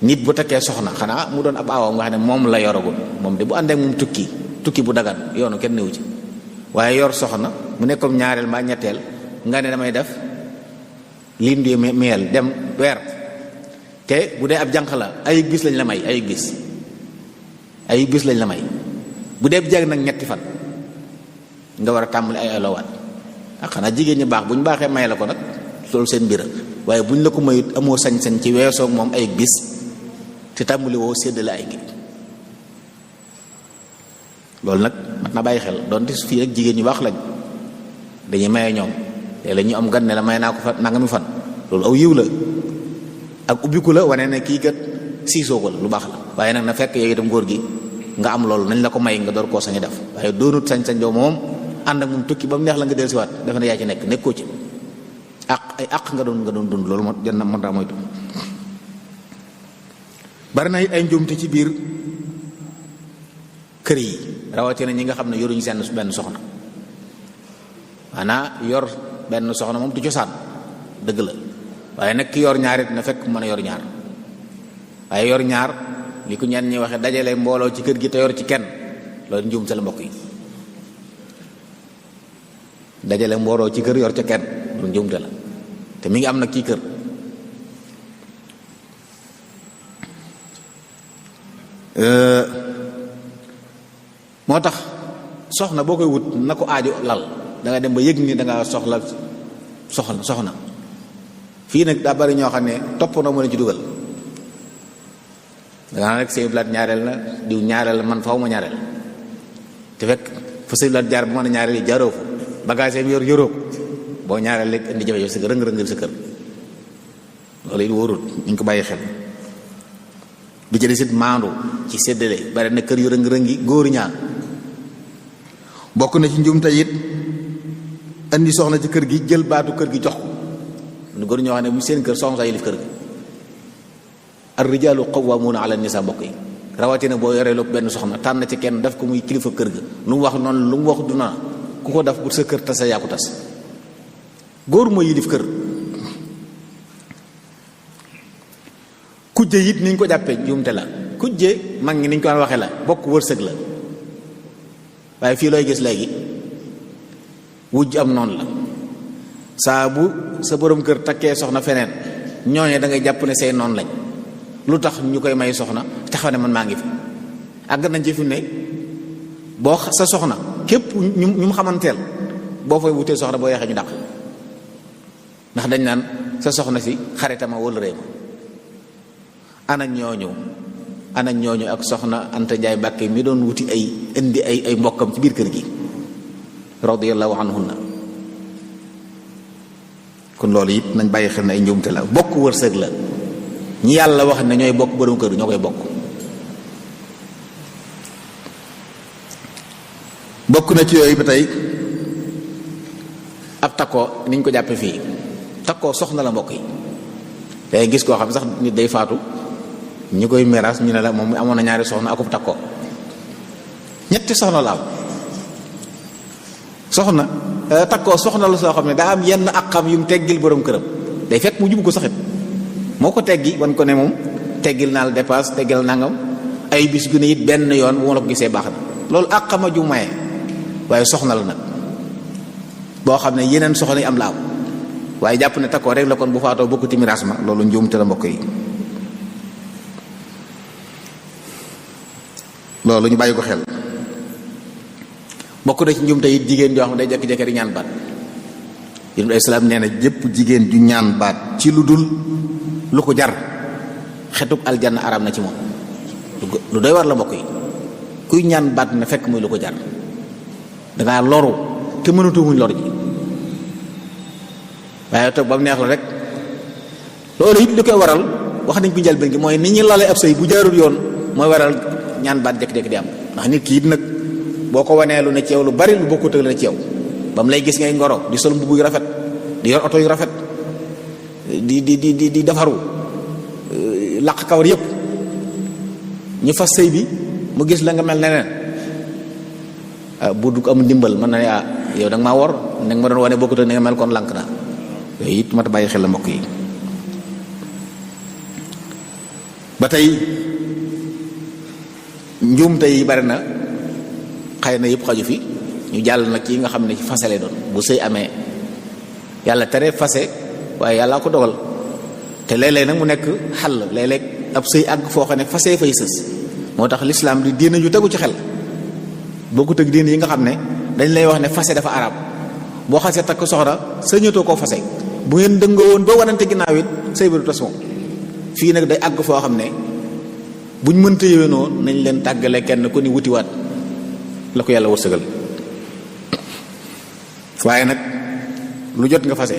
nit bu takkee soxna xanaa mu doon ab aawam nga xam ne moom la yoragul moom de bu àndee moom tukki bu dagan yoonu kenn newu ci waaye yor soxna mu nekkoon ñaareel mbaa ñetteel nga ne damay def liin di meel dem weer te bu dee ab jànq la ay bis lañ la may ay bis lañ la may bu dee jag nag ñetti fan nga war a tàmbali ay alowaat xanaa jigéen ñi baax bu ñu baaxee may la ko nag loolu seen mbir waaye bu ñu la ko mayut amoo sañ-sañ ci weesoog moom ay bis te tàmbali woo séddale ay gi loolu nag mat na bàyyi xel donte fii rek jigéen ñu baax lañ dañuy maye ñoom léeg-léeg ñu am gan ne la may naa ko fa nangami fan loolu aw yiw la ak ubbiku la wane ne kii kat siisoo ko la lu baax la waaye nag na fekk yow itam góor gi nga am loolu nañ la ko may nga door koo sañ def waaye doonut sañ-sañ doo moom ànd ak moom tukki ba mu neex la nga dellusiwaat defe na yaa ci nekkoo ci ay àq nga doon dund loolu moo jën na mën daa moytu. bari na ay njuumte ci biir kër yi rawatina ñi nga xam ne yoruñu seen benn soxna maanaam yor benn soxna moom du cosaan dëgg la waaye nag ki yor ñaar it na fekk mën a yor ñaar waaye yor ñaar li ko ñenn ñi waxee dajale mbooloo ci kër gi te yor ci kenn loolu njuumte la mbokk yi. dajale mbooloo ci kër yor ca kenn lu njuumte la te mi ngi am nag ci kër moo tax soxna boo koy wut na ko aajo lal da nga dem ba yëg ni da nga soxna fii nag daa bari ñoo xam ne topp na mën a ci dugal da nga rek sëy blaat ñaareel na diw ñaareel man faw ma ñaareel te fekk fa sëy blaat jaar bu mën a ñaareel yi jaaroo fa bagage yi yor yoroo boo ñaareel rek indi jafe-jafe sa rëng-rëngal sa kër loolu it wóorul ñu ko bàyyi xel. bi ci desit maandu ci séddale bari na kër yu rëng-rëngi góor ñaar bokk na ci njuumte it indi soxna ci kër gi jël baatu kër gi jox ko nu góor ñoo xam ne bu seen kër soxna sa yilif kër gi. ar-rijaalu qawwaamuuna ala nisaa mbokk yi rawatina boo yoree lu benn soxna tànn ci kenn daf ko muy kilifa kër ga lu mu wax noonu lu mu wax du na ku ko def bu sa kër tase yaa ko tas góor mooy yilif kër. kujje it ni ñu ko jàppee njuumte la kujje mag ñi ni ñu ko waxee la bokk wërsëg la waaye fii looy gis léegi wujj am noonu la saa bu sa borom kër takkee soxna feneen ñooñe da ngay jàpp ne say noonu lañ lu tax ñu koy may soxna taxaw ne man maa ngi fi àgg nañ ci fi ne boo sa soxna képp ñu mu xamanteel boo fay wutee soxna boo yeexee ñu dàq ndax dañ naan sa soxna si xaritama wala réema ana ñooñu ak soxna Anta Njaay Mbàkke mi doon wuti indi ay mbokkam ci biir kër gi radiyallahu anhunna kon loolu it nañ bàyyi xel ne ay njuumte la bokk wërsëg la ñi yàlla wax ne ñooy bokk borom kër ñoo koy bokk na ci yooyu ba tey ab takkoo niñ ko jàppe fii takkoo soxna la mbokk yi day gis koo xam sax nit day faatu ñi koy miraas ñu ne la moom amoon na ñaari soxna akub takkoo ñetti soxna la am soxna takkoo soxna la soo xam ne daa am yenn ak xam yu mu teggil borom këram day fekk mu jub ko saxit moo ko teggi wan ko ne moom teggil naa la dépasse teggil nangam ay bis gu ne it benn yoon bu ma la ko gisee baax na loolu ak xama ju maye waaye soxna la nag boo xam ne yeneen soxna yi am la am waaye jàpp ne takkoo rek la kon bu faatoo bokku ci miraas ma loolu njuumte la mbokk yi loolu ñu bàyyi ko xel. bokk na ci njuumte it jigéen joo xam ne day jékki-jékki di ñaan baat yonent bi islaam nee na jëpp jigéen ju ñaan baat ci lu dul lu ko jar xetub aljanna araam na ci moom lu doy war la mbokk yi kuy ñaan baat na fekk muy lu ko jar dangaa loru te mënatu muñ lor ji waaye toog ba mu neex la rek loolu it li koy waral wax nañ ko njëlbéen gi mooy ni ñu lalee ab sëy bu jaarul yoon mooy waral ñaan baat jékki-jékki di am ndax nit ki it nag boo ko wanee lu ne ci yow lu bari lu bokkut ak la ne ci yow ba mu lay gis ngay ngoro di sol mbubb yu rafet di yor oto yu rafet di defaru laq kawar yëpp ñu fas sëy bi mu gis la nga mel neneen bu du am ndimbal mën na ne yow da nga maa wor ne nga ma doon wane bokkut ak ni nga mel kon lànk naa yooyu it mat a bàyyi xel la mbokk yi ba tey njuumte yi bari na xëy na yëpp xaju fi ñu jàll nag yi nga xam ne ci fase lay doon bu sëy amee yàlla tere fase waaye yàlla ko dogal te léeg-léeg nag mu nekk xàll léeg-léeg ab sëy àgg foo xam ne fase fay sës moo tax lislaam di diina ju tegu ci xel bokkut ak diina yi nga xam ne dañ lay wax ne fase dafa arab boo xasee takk soxna sëñatoo koo fase bu ngeen dëngoo woon ba wanante ginnaaw it sëy ba du tas moom fii nag day àgg foo xam ne buñ mënta yéwénoo nañ leen tàggale kenn ku ni wutiwaat la ko yàlla wërsëgal waaye nag lu jot nga fase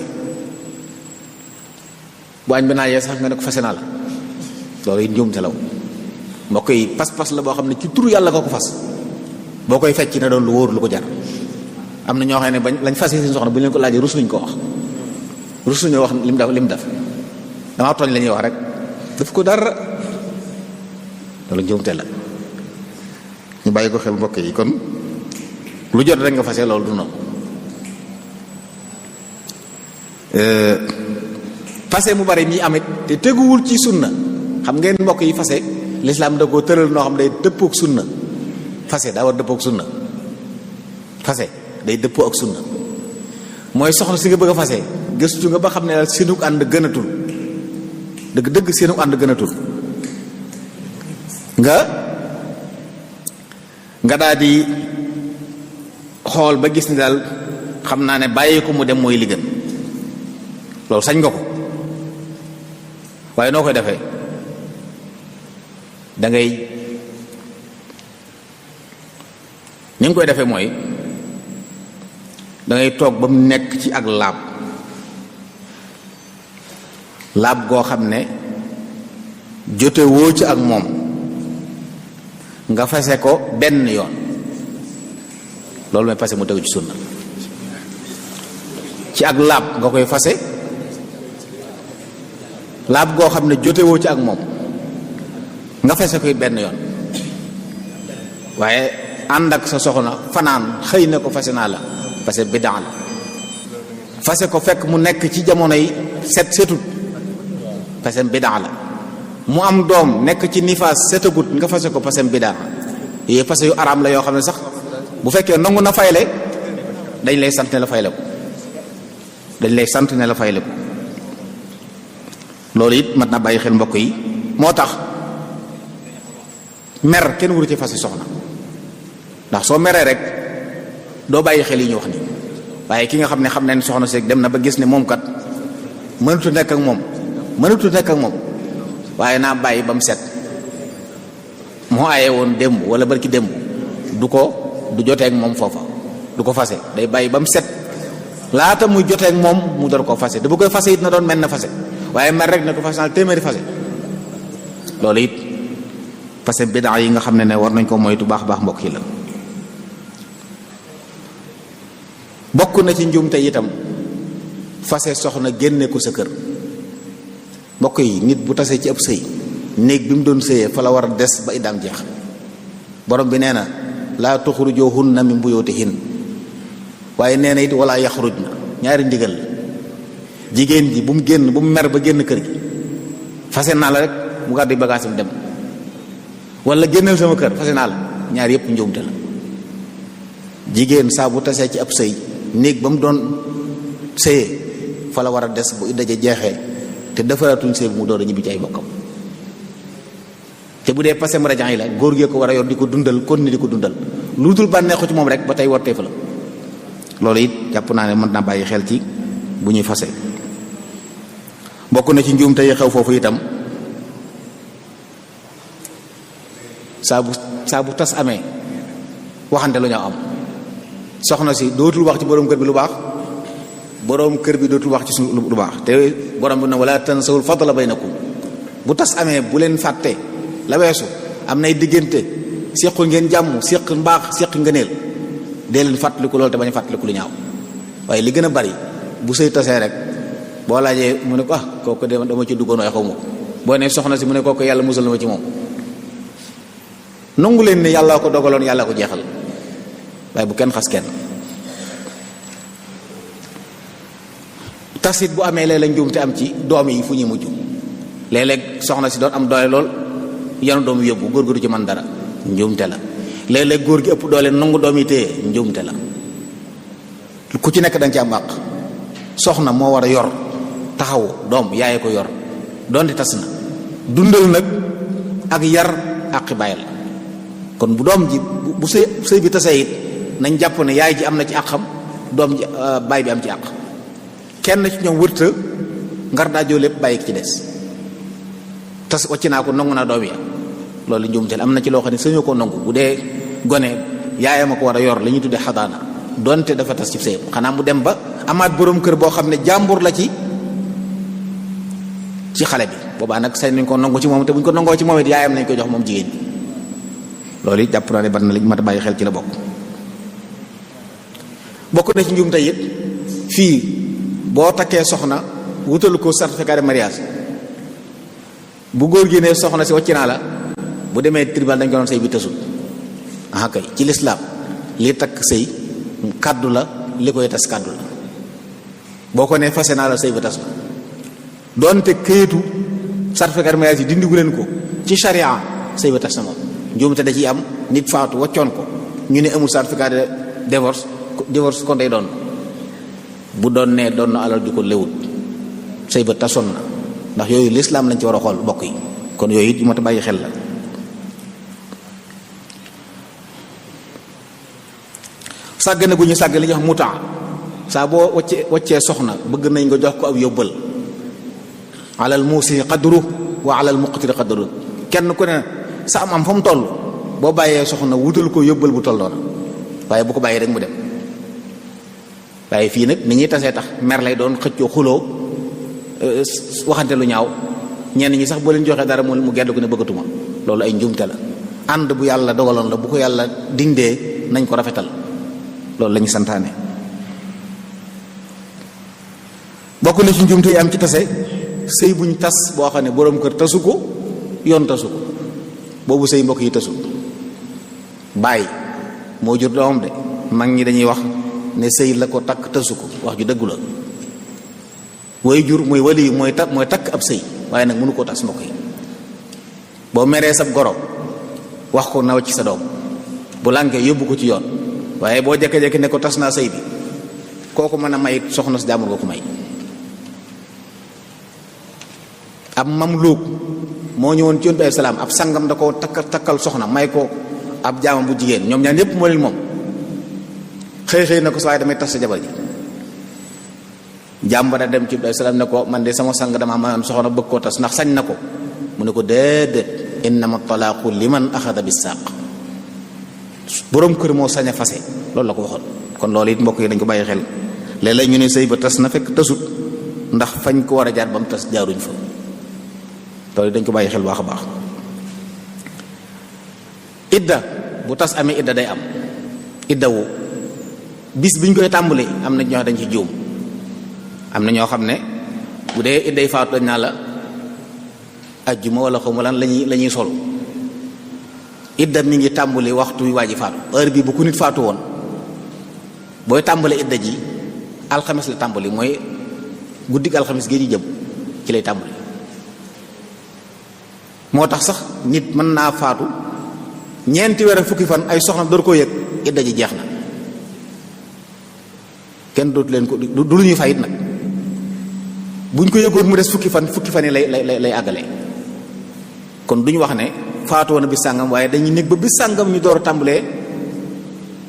bu añ bi naa yee sax nga ne ko fase naa la loolu it njuumte la mbokk yi pas-pas la boo xam ne ci turu yàlla nga ko fas boo koy fecc na doon lu wóor lu ko jar am na ñoo xam ne bañ lañ fase seen soxna bu ñu leen ko laajee rus nañ ko wax rus nañoo wax lim def damaa tooñ la ñuy wax rek daf ko dara loolu njuumte la ñu bàyyi ko xel mbokk yi kon lu jot rek nga fase loolu du noonu fase mu bari mi amit te teguwul ci sunna xam ngeen mbokk yi fase lislaam da koo tëral noo xam day dëppoo ak sunna fase daa war dëppoo ak sunna fase day dëppoo ak sunna mooy soxna si nga bëgg a fase gëstu nga ba xam ne daal seenu ànd gënatul dëgg seenu ànd gënatul nga daal di xool ba gis ni daal xam naa ne bàyyi ko mu dem mooy li gën loolu sañ nga ko waaye noo koy defee dangay ni nga koy defee mooy dangay toog ba mu nekk ci ak laab goo xam ne jote woo ci ak moom nga fase ko benn yoon loolu mooy fase mu tegu ci sunna ci ak laab nga koy fase laab goo xam ne jotewoo ci ak moom nga fase koy benn yoon waaye ànd ak sa soxna fanaan xëy na ko fase naa la fase bidaa la fase ko fekk mu nekk ci jamono yi setut fase bidaa la mu am doom nekk ci nifaas setagut nga fase ko fase bidaa yooyu fase yu araam la yoo xam ne sax bu fekkee nangu na fayle dañ lay sant ne la fayle ko loolu it mat na bàyyi xel mbokk yi moo tax mer kenn wuru ci fase soxna ndax soo meree rek doo bàyyi xel yi ñu wax ni waaye ki nga xam ne soxna seeg dem na ba gis ne moom kat mënatu nekk ak moom waaye naa bàyyi ba mu set moo aaye woon démb wala barki démb du joteeg moom foofa du ko fase day bàyyi ba mu set laata muy joteeg moom mu door koo fase te bu koy fase it na doon mel na fase waaye mer rek ne ko fase naa téeméeri fase loolu it fase bidaa yi nga xam ne war nañ ko moytu baax mbokk yi la bokk na ci njuumte itam fase soxna génne ko sa kër. mbokk yi nit bu tasee ci ab sëy néeg bi mu doon sëyee fa la war a des ba iddaam jeex. borom bi nee na laa tuxrujuhunna min buyutihin, waaye nee na it wala yaxrujna, ñaari ndigal la. jigéen ji bu mu génn, bu mu mer ba génn kër gi, fase naa la rek mu gàddu bagaasam dem, wala génnal sama kër fase naa la, ñaar yëpp njuumte la. jigéen saa bu tasee ci ab sëy néeg ba mu doon sëyee fa la war a des bu idda ja jeexee te defaratuñ sëy bu mu door a ñibbi ci ay bokkam. te bu dee passé marajan yi la góor gee ko war a yor di ko dundal kon ni di ko dundal, lu dul bànneexu ci moom rek ba tey wartee fa la. loolu it jàpp naa ne mën naa bàyyi xel ci bu ñuy fase. bokk na ci njuumte yi xew foofu itam saa bu tas amee waxante lu ñoo am. soxna si dootul wax ci borom kër bi lu baax, borom kër bi dootul wax ci suñu lu baax, te borom bi na wala tansawul fadla baynakum. bu tas amee bu leen fàtte la weesu, am nay diggante séqu ngeen jàmm, séq mbaax, séq ngëneel, dee leen fàttaliku loolu te bañ a fàttaliku lu ñaaw. waaye li gën a bari bu sëy tasee rek boo laajee mu ne ko kooku dama ci duggoon waaye xaw ma ko. boo ne soxna si mu ne kooku yàlla musal na ma ci moom. nangu leen ne yàlla ko dogaloon, yàlla ko jeexal, waaye bu kenn xas kenn. tasit bu amee léeg-léeg njuumte am ci doom yi fu ñuy mujj. léeg-léeg soxna si doon am doole lool yanu doom yóbbu, góor gu du ci mën dara, njuumte la. léeg-léeg góor gi ëpp doole nangu doom yi téye, njuumte la. ku ci nekk danga ci am àq. soxna moo war a yor taxawu doom, yaaye ko yor donte tas na, dundal nag ak yar àqi bàyyi la. kon bu doom ji bu sëy bi tasee it nañ jàpp ne yaay ji am na ci àqam, doom ji baay bi am ci àq. kenn ci ñoom wërta ngar daa joo lépp bàyyi ci des. tas wàcc naa ko nangu naa doom ya, loolu njuumteel. am na ci loo xam ne sañoo ko nangu. bu dee gone yaayam a ko war a yor, la ñuy tuddee xadaana, donte dafa tas ci sëyam. xanaa mu dem ba amaat borom kër boo xam ne jàmbur la ci xale bi, boobaa nag sañ nañ ko nangu ci moom, te buñ ko nangoo ci moom it yaayam nañ ko jox moom jigéen bi. loolu it jàpp naa ne bari na li mat a bàyyi xel ci la bokk na ci njuumte it fii boo takkee soxna wutalu ko certificat de mariage, bu góor gi ne soxna si wàcc naa la, bu demee tribunal dañ ko doon sëy bi tasul. kay ci lislaam li takk sëy kàddu la, li koy tas kàddu la. boo ko ne fase naa la, sëy bi tas la. doonte këyitu certificat de mariage yi dindigu leen ko ci charia, sëy bi tas na moom. njuumte da ciy am, nit faatu waccoon ko, ñu ne amul certificat de divorce kon day doon. bu doon ne doon na alal ju ko lewut, sëy ba tasoon na. ndax yooyu lislaam lañ ci war a xool bokk yi. kon yooyu it yu mat a bàyyi xel la. sàggane gu ñu sàgg li ñuy wax mutaa. saa boo waccee soxna bëgg nañ nga jox ko ab yóbbal. alal muusi qadru wa alal muqtiri qadru. kenn ku ne sa am fa mu toll boo bàyyee soxna wutal ko yóbbal bu tolloona, waaye bu ko bàyyee rek mu dem. waaye fii nag ni ñuy tasee tax mer lay doon, xëccoo xuloo, waxante lu ñaaw. ñenn ñi sax boo leen joxee dara mu gedd ko ne bëggatuma. loolu ay njuumte la. ànd bu yàlla dogaloon la, bu ko yàlla dindee nañ ko rafetal. loolu la ñu santaane. bokk na ci njuumte yi am ci tase, sëy buñ tas boo xam ne boroom kër tasu ko, yoon tasu ko, boobu sëy mbokk yi tasu. bàyyi moo jur doomam de, mag ñi dañuy wax ne sëy la ko takk tasu ko, wax ju dëggu la. way jur mooy wali mooy takk ab sëy, waaye nag mënu koo tas mbokk yi. boo meree sab goro wax ko naw ci sa doom, bu lànkee yóbbu ko ci yoon. waaye boo jekke-jekke ne ko tas naa sëy bi, kooku mën a may soxna si jaamur nga ko may. ab mamluuk moo ñëwoon ci Yonent bi salaam, ab sangam da ko takkal soxna may ko ab jaamam bu jigéen, ñoom ñaan ñépp moo leen moom. xëy na ko sa waaye damay tas sa jabar ji. jaam ba da dem ci Yonent bi salaam ne ko man de sama sang dama mayoon soxna bëgg koo tas, ndax sañ na ko. mu ne ko déedéet, innama talaaqu liman axada bis saaq. boroom kër moo sañ a fase, loolu la ko waxoon. kon loolu it mbokk yi dañ ko bàyyi xel. léeg-léeg ñu ne sëy ba tas na fekk tasut, ndax fañ ko war a jaar ba mu tas jaaruñ fa. loolu dañ ko bàyyi xel baax a baax. idda bu tas amee idda day am. idda wu bis biñ koy tàmbali am na ñoo dañ ci juum. am na ñoo xam ne bu dee idday faatu dañ naa la ajjuma wala xaw ma lan la ñuy sol idda mi ngi tàmbali waxtu wi waa ji faatu. heure bi bu ku nit faatu woon booy tàmbale idda ji alxames la tàmbali, mooy guddig alxames gi ñu jëm ci lay tàmbali. moo tax sax nit mën naa faatu ñeenti weer ak fukki fan ay soxna door koo yëg idda ji jeex na, kenn dootu leen ko du lu ñuy fayit nag. buñ ko yëgoon mu des fukki fan yi lay àggale. kon duñu wax ne faatu woon na bis sàngam, waaye dañuy nekk ba bis sàngam ñu door a tàmbalee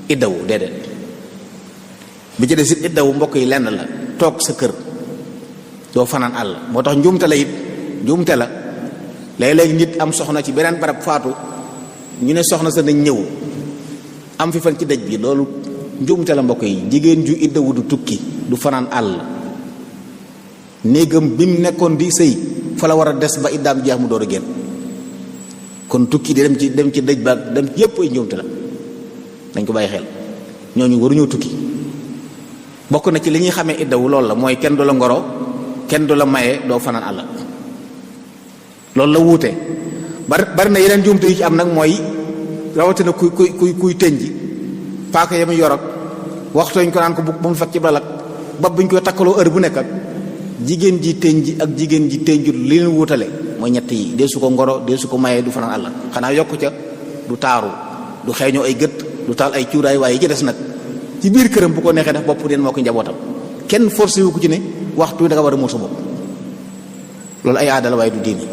iddawu. déedéet. bi ci des it iddawu mbokk yi lenn la, toog sa kër doo fanaan àll. moo tax njuumte la it, njuumte la léeg-léeg nit am soxna ci beneen barab faatu, ñu ne soxna sa nañ ñëw am fi fan ci dëj bi. loolu njuumte la mbokk yi. jigéen ju iddawu du tukki, du fanaan àll. néegam bi mu nekkoon di sëy fa la war a des ba iddaam jeex mu door a génn. kon tukki di dem ci dëj ba dem yépp ay njuumte la, dañ ko bàyyi xel. ñooñu waruñoo tukki. bokk na ci li ñuy xamee iddawu loolu la, mooy kenn du la ngoro, kenn du la maye, doo fanaan àll. loolu la wuute. bari na yeneen njuumte yu ci am nag, mooy rawatina kuy tënji paaka yam yor ak waxtooñ ko naan ko bu mu fekk ci balak bab buñ koy takkaloo heure bu nekk ak jigéen ji tënji ak jigéen ji tënjut li leen wuutale mooy ñett yi. dee su ko ngoro, dee su ko mayee, du fanaan àll. xanaa yokku ca du taaru, du xeeñoo ay gët, du taal ay cuuraay. waaye yi ci des nag ci biir këram bu ko neexee def bopp den moo ko njabootam, kenn forcé wu ko ci ne waxtu da nga war a muur sa bopp. loolu ay aada la waaye du diini.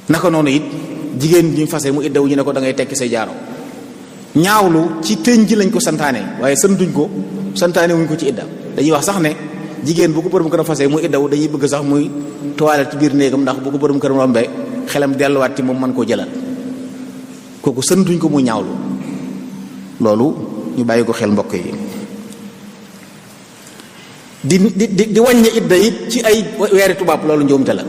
naka noonu it jigéen ñu fase mu iddawu ñu ne ko da ngay tekki say jaaro. ñaawlu ci tënj lañ ko santaane, waaye santaane wuñ ko ci idda. dañuy wax sax ne jigéen bu ko borom këram fase mu iddawu dañuy bëgg sax muy toilette ci biir néegam, ndax bu ko borom këram rombee xelam delluwaat ci moom mën koo jëlal. kooku santuñ ko mu ñaawlu. loolu ñu bàyyi ko xel mbokk yi. di wàññi idda it ci ay weeri tubaab, loolu njuumte la.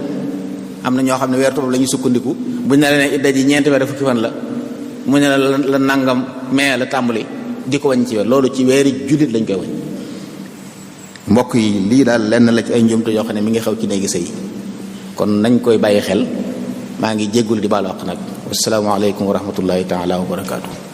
am na ñoo xam ne weeri tubaab la ñuy sukkandiku buñ ne la ne idda ji ñeenti weer fukki fan la, mu ne la nangam mais la tàmbali di ko wàññi ci weer. loolu ci weeri jullit lañ koy wàññi. mbokk yi lii daal lenn la ci ay njuumte yoo xam ne mi ngi xew ci néegi sëy, kon nañ koy bàyyi xel. maa ngi jéggul di baalu àq nag. wassalaamu aleykum wa rahmatullahi taala wa barakaatu.